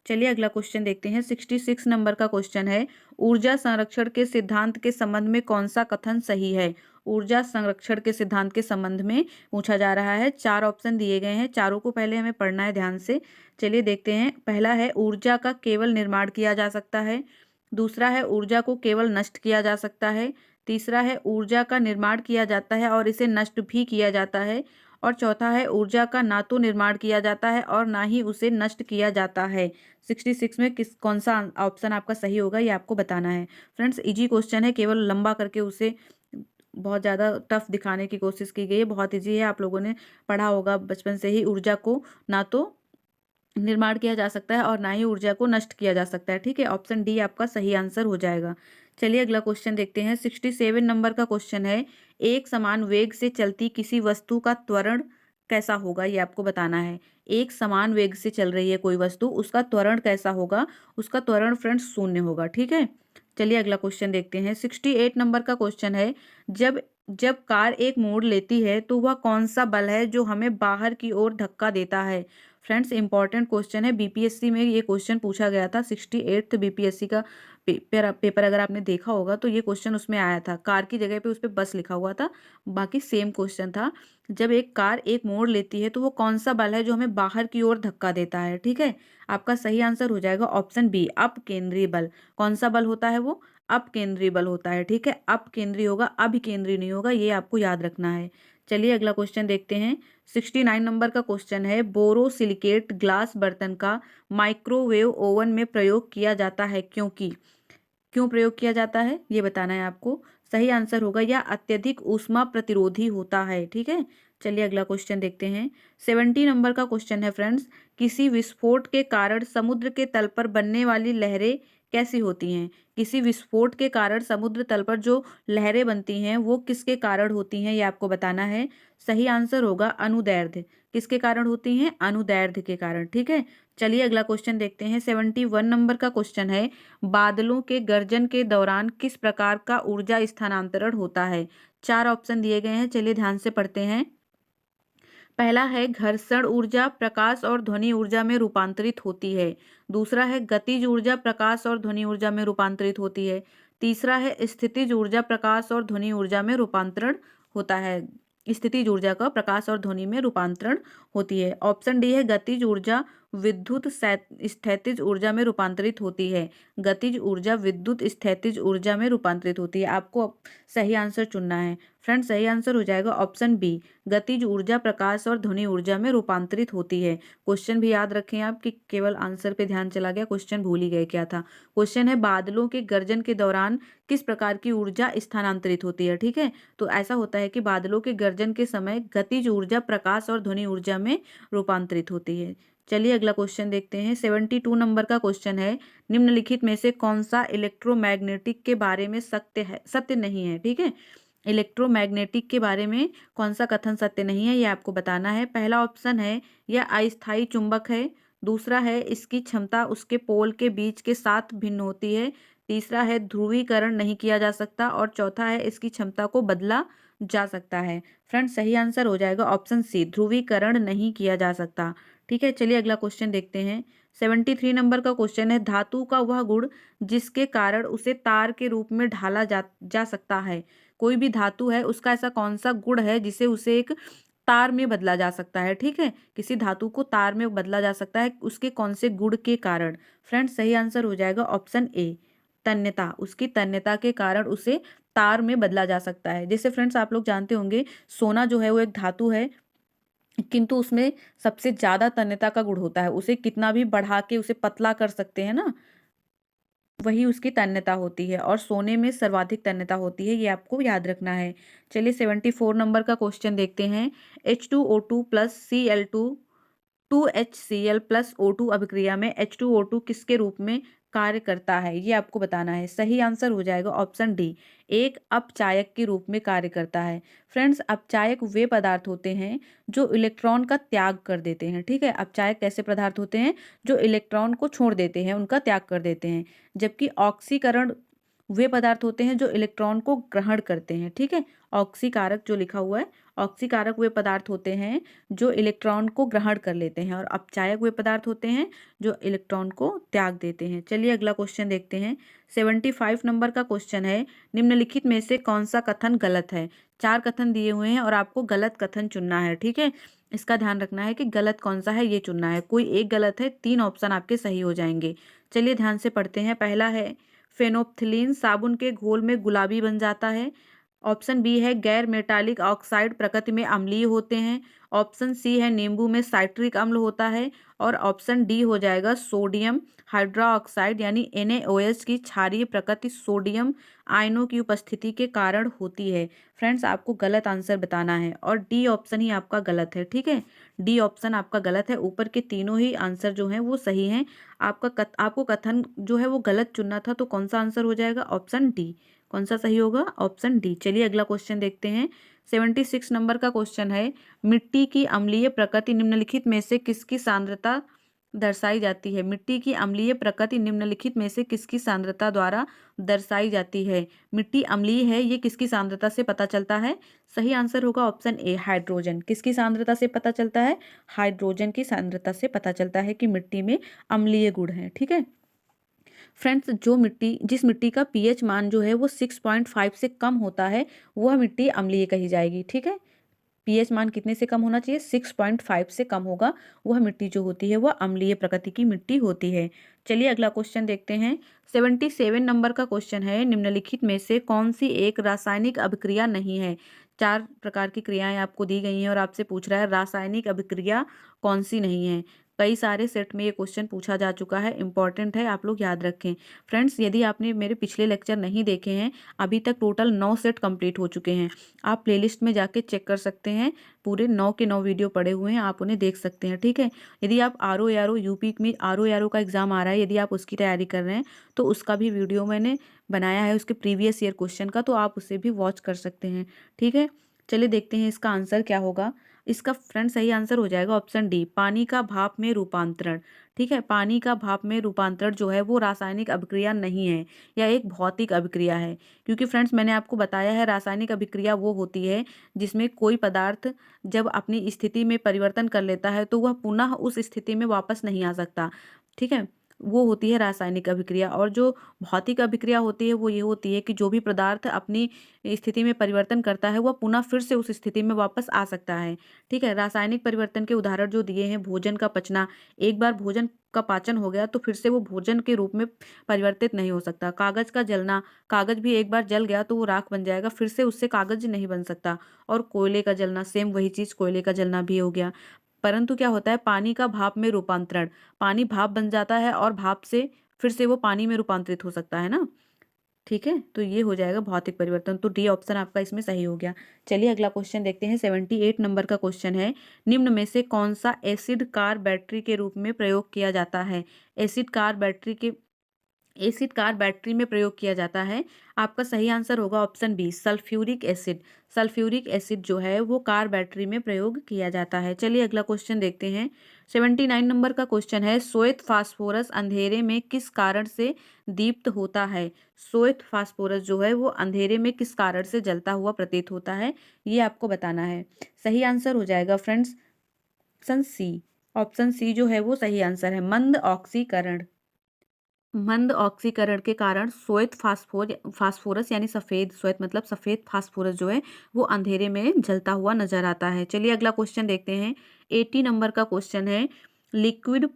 चलिए अगला क्वेश्चन देखते हैं। 66 नंबर का क्वेश्चन है, ऊर्जा संरक्षण के सिद्धांत के संबंध में कौन सा कथन सही है? ऊर्जा संरक्षण के सिद्धांत के संबंध में पूछा जा रहा है। 4 ऑप्शन दिए गए हैं, चारों को पहले हमें पढ़ना है ध्यान से। चलिए देखते हैं। पहला है, ऊर्जा का केवल निर्माण किया जा सकता है। दूसरा है, ऊर्जा को केवल नष्ट किया जा सकता है। तीसरा है, ऊर्जा का निर्माण किया जाता है और इसे नष्ट भी किया जाता है। और चौथा है, ऊर्जा का ना तो निर्माण किया जाता है और ना ही उसे नष्ट किया जाता है। 66 में कौन सा ऑप्शन आपका सही होगा ये आपको बताना है। फ्रेंड्स इजी क्वेश्चन है, केवल लंबा करके उसे बहुत ज़्यादा टफ दिखाने की कोशिश की गई है। बहुत इजी है, आप लोगों ने पढ़ा होगा बचपन से ही। ऊर्जा को ना तो निर्माण किया जा सकता है और ना ही ऊर्जा को नष्ट किया जा सकता है, ठीक है। ऑप्शन डी आपका सही आंसर हो जाएगा। चलिए अगला क्वेश्चन देखते हैं। 67 नंबर का क्वेश्चन है, एक समान वेग से चलती किसी वस्तु का त्वरण कैसा होगा? ये आपको बताना है। एक समान वेग से चल रही है कोई वस्तु, उसका त्वरण कैसा होगा? उसका त्वरण फ्रेंड्स शून्य होगा, ठीक है। चलिए अगला क्वेश्चन देखते हैं। 68 नंबर का क्वेश्चन है, जब जब कार एक मोड़ लेती है तो वह कौन सा बल है जो हमें बाहर की ओर धक्का देता है? फ्रेंड्स इंपॉर्टेंट क्वेश्चन है, बीपीएससी में ये क्वेश्चन पूछा गया था। 68th बीपीएससी का पेपर अगर आपने देखा होगा तो ये क्वेश्चन उसमें आया था। कार की जगह पे उस पर बस लिखा हुआ था, बाकी सेम क्वेश्चन था। जब एक कार एक मोड़ लेती है तो वो कौन सा बल है जो हमें बाहर की ओर धक्का देता है, ठीक है। आपका सही आंसर हो जाएगा ऑप्शन बी, अपकेंद्रीय बल। कौन सा बल होता है वो? अपकेंद्रीय बल होता है, ठीक है। अपकेंद्रीय होगा, अभिकेंद्रीय नहीं होगा, ये आपको याद रखना है। चलिए अगला क्वेश्चन देखते हैं। 69 नंबर का क्वेश्चन है, बोरोसिलिकेट ग्लास बर्तन का माइक्रोवेव ओवन में प्रयोग किया जाता है क्योंकि? क्यों प्रयोग किया जाता है ये बताना है आपको। सही आंसर होगा या अत्यधिक ऊष्मा प्रतिरोधी होता है। ठीक है, चलिए अगला क्वेश्चन देखते हैं। 70 नंबर का क्वेश्चन है फ्रेंड्स, किसी विस्फोट के कारण समुद्र के तल पर बनने वाली लहरें कैसी होती हैं? किसी विस्फोट के कारण समुद्र तल पर जो लहरें बनती हैं वो किसके कारण होती हैं, ये आपको बताना है। सही आंसर होगा अनुदैर्ध्य। किसके कारण होती हैं? अनुदैर्ध्य के कारण। ठीक है, चलिए अगला क्वेश्चन देखते हैं। 71 नंबर का क्वेश्चन है, बादलों के गर्जन के दौरान किस प्रकार का ऊर्जा स्थानांतरण होता है? 4 ऑप्शन दिए गए हैं, चलिए ध्यान से पढ़ते हैं। पहला है घर्षण ऊर्जा प्रकाश और ध्वनि ऊर्जा में रूपांतरित होती है। दूसरा है गतिज ऊर्जा प्रकाश और ध्वनि ऊर्जा में रूपांतरित होती है। तीसरा है स्थितिज ऊर्जा प्रकाश और ध्वनि ऊर्जा में रूपांतरण होता है। स्थितिज ऊर्जा का प्रकाश और ध्वनि में रूपांतरण होती है। ऑप्शन डी है गतिज ऊर्जा विद्युत स्थैतिज ऊर्जा में रूपांतरित होती है। गतिज ऊर्जा विद्युत स्थैतिज ऊर्जा में रूपांतरित होती है। आपको सही आंसर चुनना है। फ्रेंड्स, सही आंसर हो जाएगा ऑप्शन बी, गतिज ऊर्जा प्रकाश और ध्वनि ऊर्जा में रूपांतरित होती है। क्वेश्चन भी याद रखें आप कि केवल आंसर पे ध्यान चला गया, क्वेश्चन भूल ही गए क्या था। क्वेश्चन है बादलों के गर्जन के दौरान किस प्रकार की ऊर्जा स्थानांतरित होती है। ठीक है, तो ऐसा होता है कि बादलों के गर्जन के समय गतिज ऊर्जा प्रकाश और ध्वनि ऊर्जा में रूपांतरित होती है। चलिए अगला क्वेश्चन देखते हैं। 72 नंबर का क्वेश्चन है, निम्नलिखित में से कौन सा इलेक्ट्रोमैग्नेटिक के बारे में सत्य नहीं है। ठीक है, इलेक्ट्रोमैग्नेटिक के बारे में कौन सा कथन सत्य नहीं है, ये आपको बताना है। पहला ऑप्शन है यह अस्थायी चुंबक है। दूसरा है इसकी क्षमता उसके पोल के बीच के साथ भिन्न होती है। तीसरा है ध्रुवीकरण नहीं किया जा सकता और चौथा है इसकी क्षमता को बदला जा सकता है। फ्रेंड्स, सही आंसर हो जाएगा ऑप्शन सी, ध्रुवीकरण नहीं किया जा सकता। ठीक है, चलिए अगला क्वेश्चन देखते हैं। 73 नंबर का क्वेश्चन है, धातु का वह गुण जिसके कारण उसे तार के रूप में ढाला जा सकता है। कोई भी धातु है उसका ऐसा कौन सा गुण है जिसे उसे एक तार में बदला जा सकता है। ठीक है, किसी धातु को तार में बदला जा सकता है, उसके कौन से गुण के कारण? फ्रेंड्स, सही आंसर हो जाएगा ऑप्शन ए, तन्यता। उसकी तन्यता के कारण उसे तार में बदला जा सकता है। जैसे फ्रेंड्स आप लोग जानते होंगे सोना जो है वो एक धातु है, किंतु उसमें सबसे ज्यादा तन्यता का गुण होता है। उसे कितना भी बढ़ा के उसे पतला कर सकते हैं ना, वही उसकी तन्यता होती है और सोने में सर्वाधिक तन्यता होती है, ये आपको याद रखना है। चलिए 74 नंबर का क्वेश्चन देखते हैं। H2O2 plus Cl2 2HCl plus O2 अभिक्रिया में H2O2 किसके रूप में कार्य करता है, ये आपको बताना है। सही आंसर हो जाएगा ऑप्शन डी, एक अपचायक के रूप में कार्य करता है। फ्रेंड्स, अपचायक वे पदार्थ होते हैं जो इलेक्ट्रॉन का त्याग कर देते हैं। ठीक है, अपचायक कैसे पदार्थ होते हैं? जो इलेक्ट्रॉन को छोड़ देते हैं, उनका त्याग कर देते हैं। जबकि ऑक्सीकरण वे पदार्थ होते हैं जो इलेक्ट्रॉन को ग्रहण करते हैं। ठीक है, ऑक्सीकारक जो लिखा हुआ है, ऑक्सीकारक वे पदार्थ होते हैं जो इलेक्ट्रॉन को ग्रहण कर लेते हैं और अपचायक वे पदार्थ होते हैं जो इलेक्ट्रॉन को त्याग देते हैं। चलिए अगला क्वेश्चन देखते हैं। 75 नंबर का क्वेश्चन है, निम्नलिखित में से कौन सा कथन गलत है? 4 कथन दिए हुए हैं और आपको गलत कथन चुनना है। ठीक है, इसका ध्यान रखना है कि गलत कौन सा है ये चुनना है। कोई एक गलत है, 3 ऑप्शन आपके सही हो जाएंगे। चलिए ध्यान से पढ़ते हैं। पहला है फेनोप्थिलीन साबुन के घोल में गुलाबी बन जाता है। ऑप्शन बी है गैर मेटालिक ऑक्साइड प्रकृति में अम्लीय होते हैं। ऑप्शन सी है नींबू में साइट्रिक अम्ल होता है। और ऑप्शन डी हो जाएगा सोडियम हाइड्रोक्साइड यानी NaOH की क्षारीय प्रकृति सोडियम आयनों की उपस्थिति के कारण होती है। फ्रेंड्स, आपको गलत आंसर बताना है और डी ऑप्शन ही आपका गलत है। ठीक है, डी ऑप्शन आपका गलत है। ऊपर के तीनों ही आंसर जो हैं वो सही हैं। आपको कथन जो है वो गलत चुनना था, तो कौन सा आंसर हो जाएगा? Option D. कौन सा सही होगा? Option D. चलिए अगला क्वेश्चन देखते हैं। 76 नंबर का क्वेश्चन है, मिट्टी की अम्लीय प्रकृति निम्नलिखित में से किसकी सांद्रता दर्शाई जाती है? मिट्टी की अम्लीय प्रकृति निम्नलिखित में से किसकी सांद्रता द्वारा दर्शाई जाती है? मिट्टी अम्लीय है, ये किसकी सांद्रता से पता चलता है? सही आंसर होगा ऑप्शन ए, हाइड्रोजन। किसकी सांद्रता से पता चलता है? हाइड्रोजन की सांद्रता से पता चलता है कि मिट्टी में अम्लीय गुण है। ठीक है फ्रेंड्स, जिस मिट्टी का pH मान जो है वो 6.5 से कम होता है, वह मिट्टी अम्लीय कही जाएगी। ठीक है, pH मान कितने से कम होना चाहिए? 6.5 से कम होगा, वह मिट्टी जो होती है वह अम्लीय प्रकृति की मिट्टी होती है। चलिए अगला क्वेश्चन देखते हैं। 77 नंबर का क्वेश्चन है, निम्नलिखित में से कौन सी एक रासायनिक अभिक्रिया नहीं है? 4 प्रकार की क्रियाएं आपको दी गई हैं और आपसे पूछ रहा है रासायनिक अभिक्रिया कौन सी नहीं है। कई सारे सेट में ये क्वेश्चन पूछा जा चुका है, इंपॉर्टेंट है, आप लोग याद रखें। फ्रेंड्स, यदि आपने मेरे पिछले लेक्चर नहीं देखे हैं, अभी तक टोटल 9 सेट कंप्लीट हो चुके हैं। आप प्लेलिस्ट में जाके चेक कर सकते हैं, पूरे 9 के 9 वीडियो पड़े हुए हैं, आप उन्हें देख सकते हैं, ठीक है। यदि आप RO यूपी में RO का एग्जाम आ रहा है, यदि आप उसकी तैयारी कर रहे हैं तो उसका भी वीडियो मैंने बनाया है, उसके प्रीवियस ईयर क्वेश्चन का, तो आप उसे भी वॉच कर सकते हैं, ठीक है। चलिए देखते हैं इसका आंसर क्या होगा। इसका फ्रेंड सही आंसर हो जाएगा ऑप्शन डी, पानी का भाप में रूपांतरण, ठीक है। पानी का भाप में रूपांतरण जो है वो रासायनिक अभिक्रिया नहीं है, यह एक भौतिक अभिक्रिया है। क्योंकि फ्रेंड्स मैंने आपको बताया है, रासायनिक अभिक्रिया वो होती है जिसमें कोई पदार्थ जब अपनी स्थिति में परिवर्तन कर लेता है तो वह पुनः उस स्थिति में वापस नहीं आ सकता, ठीक है। वो होती है रासायनिक अभिक्रिया। और जो भौतिक अभिक्रिया होती है वो ये होती है कि जो भी पदार्थ अपनी स्थिति में परिवर्तन करता है वह पुनः फिर से उस स्थिति में वापस आ सकता है, ठीक है। रासायनिक परिवर्तन के उदाहरण जो दिए हैं, भोजन का पचना, एक बार भोजन का पाचन हो गया तो फिर से वो भोजन के रूप में परिवर्तित नहीं हो सकता। कागज का जलना, कागज भी एक बार जल गया तो वो राख बन जाएगा, फिर से उससे कागज नहीं बन सकता। और कोयले का जलना, सेम वही चीज, कोयले का जलना भी हो गया। परंतु क्या होता है, पानी का भाप में रूपांतरण, पानी भाप बन जाता है और भाप से फिर से वो पानी में रूपांतरित हो सकता है ना, ठीक है। तो ये हो जाएगा भौतिक परिवर्तन, तो डी ऑप्शन आपका इसमें सही हो गया। चलिए अगला क्वेश्चन देखते हैं। 78 नंबर का क्वेश्चन है, निम्न में से कौन सा एसिड कार बैटरी के रूप में प्रयोग किया जाता है। एसिड कार बैटरी में प्रयोग किया जाता है। आपका सही आंसर होगा option B, sulphuric acid. Sulphuric acid जो है वो कार बैटरी में प्रयोग किया जाता है। चलिए अगला क्वेश्चन देखते हैं। 79 नंबर का क्वेश्चन है, श्वेत फास्फोरस अंधेरे में किस कारण से दीप्त होता है। श्वेत फास्फोरस जो है वो अंधेरे में किस कारण से जलता हुआ प्रतीत होता है, ये आपको बताना है। सही आंसर हो जाएगा friends option C. Option C जो है वो सही आंसर है, मंद ऑक्सीकरण। मंद ऑक्सीकरण के कारण श्वेत फास्फोरस यानी सफेद, श्वेत मतलब सफेद, फास्फोरस जो है वो अंधेरे में जलता हुआ नजर आता है। चलिए अगला क्वेश्चन देखते हैं। 80 नंबर का क्वेश्चन है, लिक्विड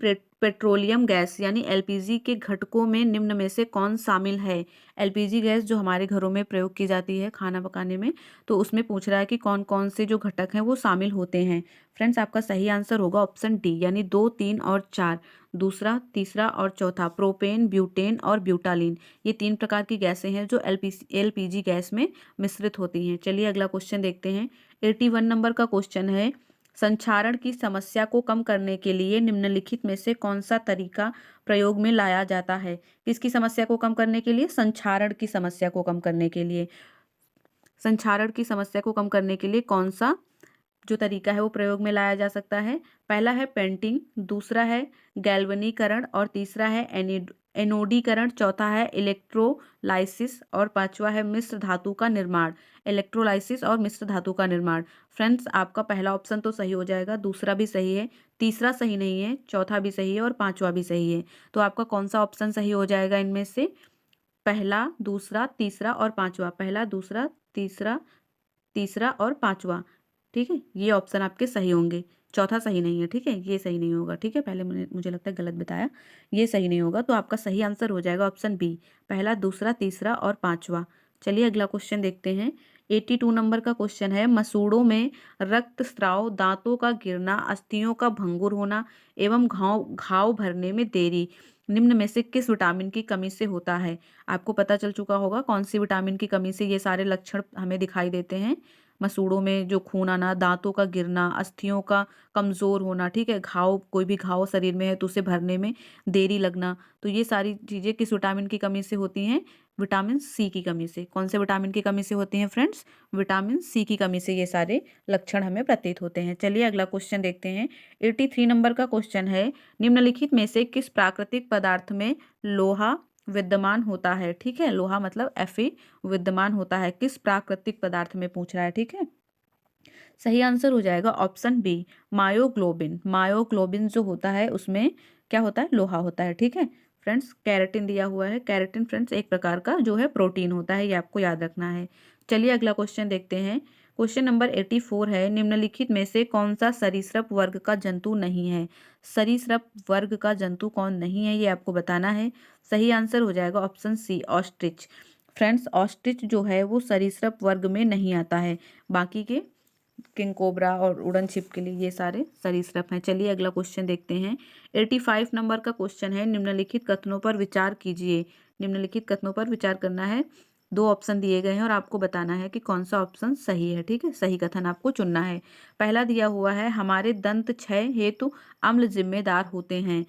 पेट्रोलियम गैस यानी एलपीजी के घटकों में निम्न में से कौन शामिल है। एलपीजी गैस जो हमारे घरों में प्रयोग की जाती है खाना पकाने में, तो उसमें पूछ रहा है कि कौन कौन से जो घटक हैं वो शामिल होते हैं। फ्रेंड्स, आपका सही आंसर होगा ऑप्शन डी, यानी 2, 3 और 4। दूसरा, तीसरा और चौथा, प्रोपेन, ब्यूटेन और ब्यूटालिन, ये 3 प्रकार की गैसें हैं जो एलपीजी गैस में मिश्रित होती हैं। चलिए अगला क्वेश्चन देखते हैं। 81 नंबर का क्वेश्चन है, संक्षारण की समस्या को कम करने के लिए निम्नलिखित में से कौन सा तरीका प्रयोग में लाया जाता है। किसकी समस्या को कम करने के लिए, संक्षारण की समस्या को कम करने के लिए। संक्षारण की समस्या को कम करने के लिए कौन सा जो तरीका है वो प्रयोग में लाया जा सकता है। पहला है पेंटिंग, दूसरा है गैल्वनीकरण और तीसरा है एनोडीकरण, चौथा है इलेक्ट्रोलाइसिस और पांचवा है मिश्र धातु का निर्माण। इलेक्ट्रोलाइसिस और मिश्र धातु का निर्माण। फ्रेंड्स, आपका पहला ऑप्शन तो सही हो जाएगा, दूसरा भी सही है, तीसरा सही नहीं है, चौथा भी सही है और पांचवा भी सही है। तो आपका कौन सा ऑप्शन सही हो जाएगा इनमें से, पहला, दूसरा, तीसरा और पांचवा। पहला, दूसरा, तीसरा, तीसरा और पांचवा, ठीक है, ये ऑप्शन आपके सही होंगे। चौथा सही नहीं है, ठीक है, ये सही नहीं होगा, ठीक है। पहले मुझे लगता है गलत बताया, ये सही नहीं होगा। तो आपका सही आंसर हो जाएगा ऑप्शन बी, पहला, दूसरा, तीसरा और पांचवा। चलिए अगला क्वेश्चन देखते हैं। 82 नंबर का क्वेश्चन है, मसूड़ों में रक्तस्राव, दांतों का गिरना, अस्थियों का भंगुर होना एवं घाव घाव भरने में देरी निम्न में से किस विटामिन की कमी से होता है। आपको पता चल चुका होगा कौन सी विटामिन की कमी से ये सारे लक्षण हमें दिखाई देते हैं। मसूड़ों में जो खून आना, दांतों का गिरना, अस्थियों का कमजोर होना, ठीक है, घाव, कोई भी घाव शरीर में है तो उसे भरने में देरी लगना, तो ये सारी चीजें किस विटामिन की कमी से होती हैं, विटामिन सी की कमी से। कौन से विटामिन की कमी से होती हैं फ्रेंड्स, विटामिन सी की कमी से ये सारे लक्षण हमें प्रतीत होते हैं। चलिए अगला क्वेश्चन देखते हैं। 83 नंबर का क्वेश्चन है, निम्नलिखित में से किस प्राकृतिक पदार्थ में लोहा विद्यमान होता है। ठीक है, लोहा मतलब Fe विद्यमान होता है, किस प्राकृतिक पदार्थ में पूछ रहा है, ठीक है। सही आंसर हो जाएगा ऑप्शन बी, मायोग्लोबिन। मायोग्लोबिन जो होता है उसमें क्या होता है, लोहा होता है, ठीक है। फ्रेंड्स, कैरेटिन दिया हुआ है, कैरेटिन फ्रेंड्स एक प्रकार का जो है प्रोटीन होता है, ये आपको याद रखना है। चलिए अगला क्वेश्चन देखते हैं। क्वेश्चन नंबर 84 है, निम्नलिखित में से कौन सा सरीसृप वर्ग का जंतु नहीं है। सरीसृप वर्ग का जंतु कौन नहीं है, ये आपको बताना है। सही आंसर हो जाएगा option C, ostrich. Friends, ostrich जो है वो सरीसृप वर्ग में नहीं आता है, बाकी के किंग कोबरा और उड़न छिपकली, ये सारे सरीसृप हैं। चलिए अगला क्वेश्चन देखते हैं। 85 नंबर का क्वेश्चन है, निम्नलिखित कथनों पर विचार कीजिए। निम्नलिखित कथनों पर विचार करना है। दो ऑप्शन दिए गए हैं और आपको बताना है कि कौन सा ऑप्शन सही है। ठीक है, सही कथन आपको चुनना है। पहला दिया हुआ है, हमारे दंत क्षय हेतु अम्ल जिम्मेदार होते हैं।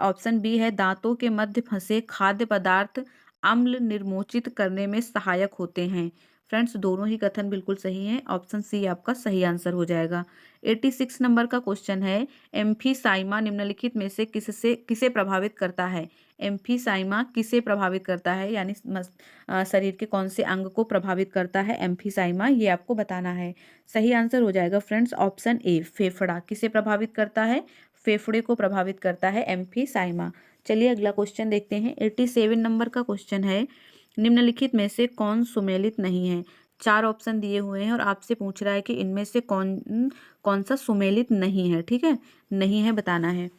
ऑप्शन बी है, दांतों के मध्य फंसे खाद्य पदार्थ अम्ल निर्मोचित करने में सहायक होते हैं। फ्रेंड्स, दोनों ही कथन बिल्कुल सही हैं। ऑप्शन सी आपका सही आंसर हो जाएगा। 86 नंबर का क्वेश्चन है, एम्फीसाइमा निम्नलिखित में से किसे प्रभावित करता है। एम्फीसाइमा किसे प्रभावित करता है, यानी शरीर के कौन से अंग को प्रभावित करता है एम्फीसाइमा, ये आपको बताना है। सही आंसर हो जाएगा फ्रेंड्स ऑप्शन ए, फेफड़ा। किसे प्रभावित करता है, फेफड़े को प्रभावित करता है एम्फीसाइमा। चलिए अगला क्वेश्चन देखते हैं। 87 नंबर का क्वेश्चन है, निम्नलिखित में से कौन सुमेलित नहीं है। चार ऑप्शन दिए हुए हैं और आपसे पूछ रहा है कि इनमें से कौन कौन सा सुमेलित नहीं है। ठीक है, नहीं है बताना है।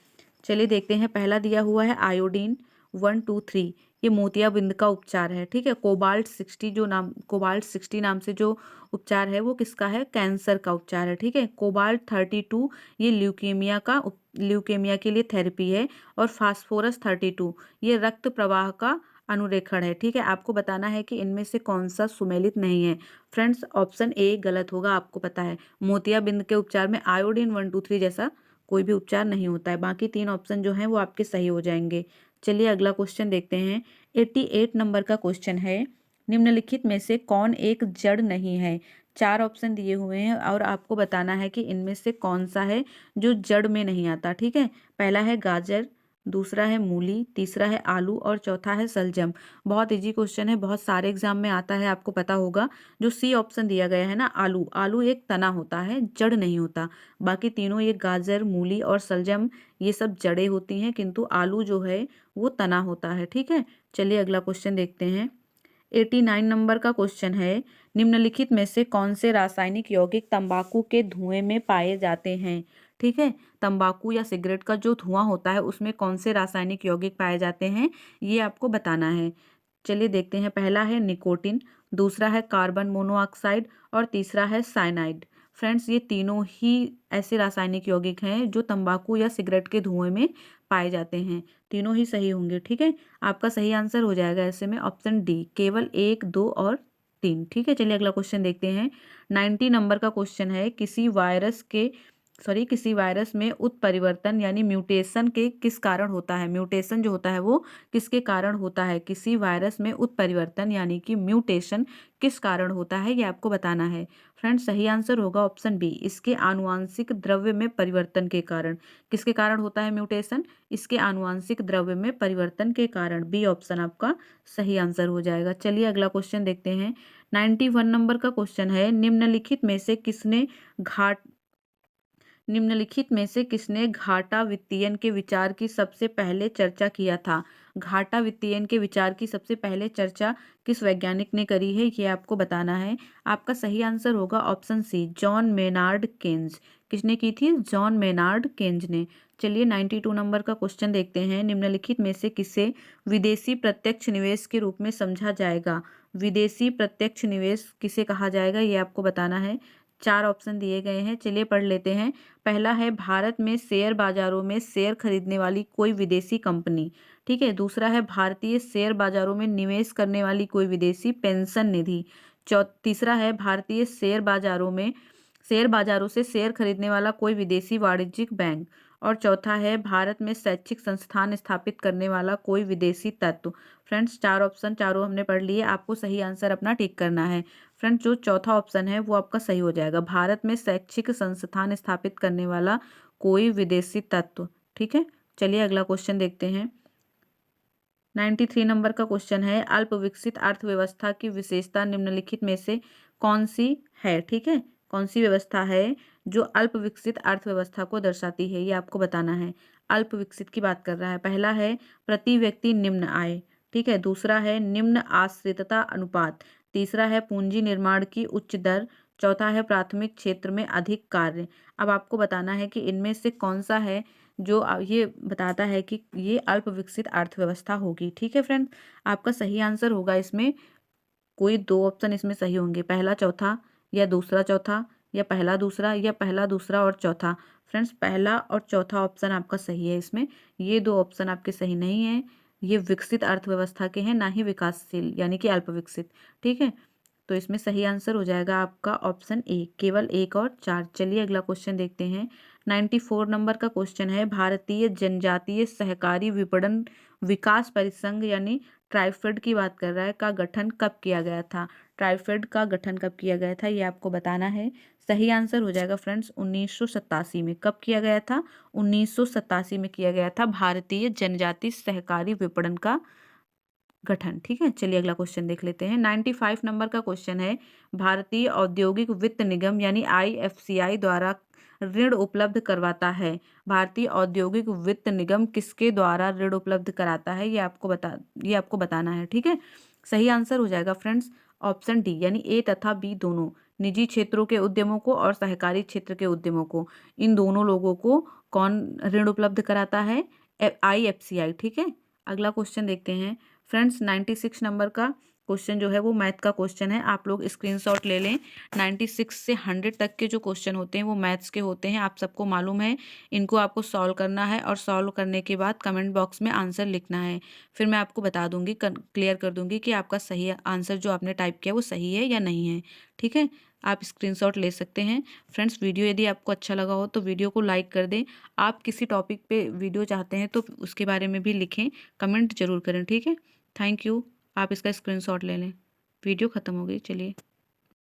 चलिए देखते हैं। पहला दिया हुआ है आयोडीन 123, ये मोतियाबिंद का उपचार है। ठीक है, कोबाल्ट 60 नाम से जो उपचार है वो किसका है, कैंसर का उपचार है। ठीक है, कोबाल्ट 32 ये ल्यूकेमिया के लिए थेरेपी है। और फास्फोरस 32 ये रक्त प्रवाह का अनुरेखण है। ठीक है, आपको बताना है कि इनमें से कौन सा सुमेलित नहीं है। फ्रेंड्स, ऑप्शन ए गलत होगा, आपको पता है मोतियाबिंद के उपचार में आयोडीन 123 जैसा कोई भी उपचार नहीं होता है। बाकी तीन ऑप्शन जो हैं वो आपके सही हो जाएंगे। चलिए अगला क्वेश्चन देखते हैं। 88 नंबर का क्वेश्चन है, निम्नलिखित में से कौन एक जड़ नहीं है। चार ऑप्शन दिए हुए हैं और आपको बताना है कि इनमें से कौन सा है जो जड़ में नहीं आता। ठीक है, पहला है गाजर, दूसरा है मूली, तीसरा है आलू और चौथा है सलजम। बहुत इजी क्वेश्चन है, बहुत सारे एग्जाम में आता है, आपको पता होगा। जो सी ऑप्शन दिया गया है ना, आलू, आलू एक तना होता है, जड़ नहीं होता। बाकी तीनों ये गाजर, मूली और सलजम ये सब जड़ें होती हैं, किंतु आलू जो है वो तना होता है। ठीक है, चलिए अगला क्वेश्चन देखते हैं। 89 नंबर का क्वेश्चन है, निम्नलिखित में से कौन से रासायनिक यौगिक तंबाकू के धुएं में पाए जाते हैं। ठीक है, तंबाकू या सिगरेट का जो धुआं होता है उसमें कौन से रासायनिक यौगिक पाए जाते हैं, ये आपको बताना है। चलिए देखते हैं। पहला है निकोटिन, दूसरा है कार्बन मोनोऑक्साइड और तीसरा है साइनाइड। फ्रेंड्स, ये तीनों ही ऐसे रासायनिक यौगिक हैं जो तंबाकू या सिगरेट के धुएं में पाए जाते हैं। तीनों ही सही होंगे। ठीक है, आपका सही आंसर हो जाएगा ऐसे में ऑप्शन डी, केवल 1, 2 और 3। ठीक है, चलिए अगला क्वेश्चन देखते हैं। 90 नंबर का क्वेश्चन है, किसी वायरस में उत्परिवर्तन यानी म्यूटेशन के किस कारण होता है। म्यूटेशन जो होता है वो किसके कारण होता है। किसी वायरस में उत्परिवर्तन यानी कि म्यूटेशन किस कारण होता है, ये आपको बताना है। फ्रेंड्स, सही आंसर होगा ऑप्शन बी, इसके आनुवांशिक द्रव्य में परिवर्तन के कारण। किसके कारण होता है म्यूटेशन, इसके आनुवांशिक द्रव्य में परिवर्तन के कारण। बी ऑप्शन आपका सही आंसर हो जाएगा। चलिए अगला क्वेश्चन देखते हैं। 91 नंबर का क्वेश्चन है, निम्नलिखित में से किसने घाटा वित्तीयन के विचार की सबसे पहले चर्चा किया था। घाटा वित्तीयन के विचार की सबसे पहले चर्चा किस वैज्ञानिक ने करी है, ये आपको बताना है। आपका सही आंसर होगा option C, John Maynard Keynes. किसने की थी, जॉन मेनार्ड केन्स ने। चलिए 92 नंबर का क्वेश्चन देखते हैं। निम्नलिखित में से किसे विदेशी प्रत्यक्ष निवेश के रूप में समझा जाएगा। विदेशी प्रत्यक्ष निवेश किसे कहा जाएगा, ये आपको बताना है। चार ऑप्शन दिए गए हैं, चलिए पढ़ लेते हैं। पहला है, भारत में शेयर बाजारों में शेयर खरीदने वाली कोई विदेशी कंपनी। ठीक है, दूसरा है, भारतीय शेयर बाजारों में निवेश करने वाली कोई विदेशी पेंशन निधि। तीसरा है, भारतीय शेयर बाजारों से शेयर खरीदने वाला कोई विदेशी वाणिज्यिक बैंक। और चौथा है, भारत में शैक्षिक संस्थान स्थापित करने वाला कोई विदेशी तत्व। फ्रेंड्स, चार ऑप्शन चारों हमने पढ़ लिए, आपको सही आंसर अपना टिक करना है। फ्रेंड्स, जो चौथा ऑप्शन है वो आपका सही हो जाएगा, भारत में शैक्षिक संस्थान स्थापित करने वाला कोई विदेशी तत्व। ठीक है, चलिए अगला क्वेश्चन देखते हैं। 93 नंबर का क्वेश्चन है, अल्प विकसित अर्थव्यवस्था की विशेषता निम्नलिखित में से कौन सी है। ठीक है, कौन सी व्यवस्था है जो अल्प विकसित अर्थव्यवस्था को दर्शाती है, ये आपको बताना है। अल्प विकसित की बात कर रहा है। पहला है, प्रति व्यक्ति निम्न आय। ठीक है, दूसरा है, निम्न आश्रितता अनुपात। तीसरा है, पूंजी निर्माण की उच्च दर। चौथा है, प्राथमिक क्षेत्र में अधिक कार्य। अब आपको बताना है कि इनमें से कौन सा है जो ये बताता है कि ये अल्प विकसित अर्थव्यवस्था होगी। ठीक है फ्रेंड, आपका सही आंसर होगा इसमें कोई दो ऑप्शन इसमें सही होंगे, पहला चौथा या दूसरा चौथा या पहला दूसरा या पहला दूसरा और चौथा। फ्रेंड्स पहला और चौथा ऑप्शन आपका सही है इसमें, ये दो ऑप्शन आपके सही नहीं है। ये विकसित अर्थव्यवस्था के हैं, ना ही विकासशील यानी कि अल्प विकसित। ठीक है, तो इसमें सही आंसर हो जाएगा आपका ऑप्शन ए, केवल 1 और 4। चलिए अगला क्वेश्चन देखते हैं। 94 नंबर का क्वेश्चन है, भारतीय जनजातीय सहकारी विपणन विकास परिसंघ यानी ट्राइफेड की बात कर रहा है, का गठन कब किया गया था। ट्राइफेड का गठन कब किया गया था ये आपको बताना है। सही आंसर हो जाएगा फ्रेंड्स 1987 में। कब किया गया था? 1987 में किया गया था भारतीय जनजातीय सहकारी विपणन का गठन। ठीक है, चलिए अगला क्वेश्चन देख लेते हैं। 95 नंबर का क्वेश्चन है, भारतीय औद्योगिक वित्त निगम यानी आईएफसीआई द्वारा ऋण उपलब्ध करवाता है। भारतीय औद्योगिक वित्त निगम किसके द्वारा ऋण उपलब्ध कराता है ये आपको बताना है। ठीक है, सही आंसर हो जाएगा फ्रेंड्स ऑप्शन डी यानी ए तथा बी दोनों, निजी क्षेत्रों के उद्यमों को और सहकारी क्षेत्र के उद्यमों को, इन दोनों लोगों को कौन ऋण उपलब्ध कराता है? आईएफसीआई। ठीक है, अगला क्वेश्चन देखते हैं। फ्रेंड्स 96 नंबर का क्वेश्चन जो है वो मैथ का क्वेश्चन है, आप लोग स्क्रीनशॉट ले लें। 96 से 100 तक के जो क्वेश्चन होते हैं वो मैथ्स के होते हैं, आप सबको मालूम है। इनको आपको सॉल्व करना है और सॉल्व करने के बाद कमेंट बॉक्स में आंसर लिखना है। फिर मैं आपको बता दूंगी, क्लियर कर दूंगी कि आपका सही आंसर जो आपने टाइप किया वो सही है या नहीं है। ठीक है, आप स्क्रीनशॉट ले सकते हैं। फ्रेंड्स वीडियो यदि आपको अच्छा लगा हो तो वीडियो को लाइक कर दें। आप किसी टॉपिक पे वीडियो चाहते हैं तो उसके बारे में भी लिखें, कमेंट जरूर करें। ठीक है, थैंक यू। आप इसका स्क्रीनशॉट ले लें। वीडियो ख़त्म हो गई, चलिए।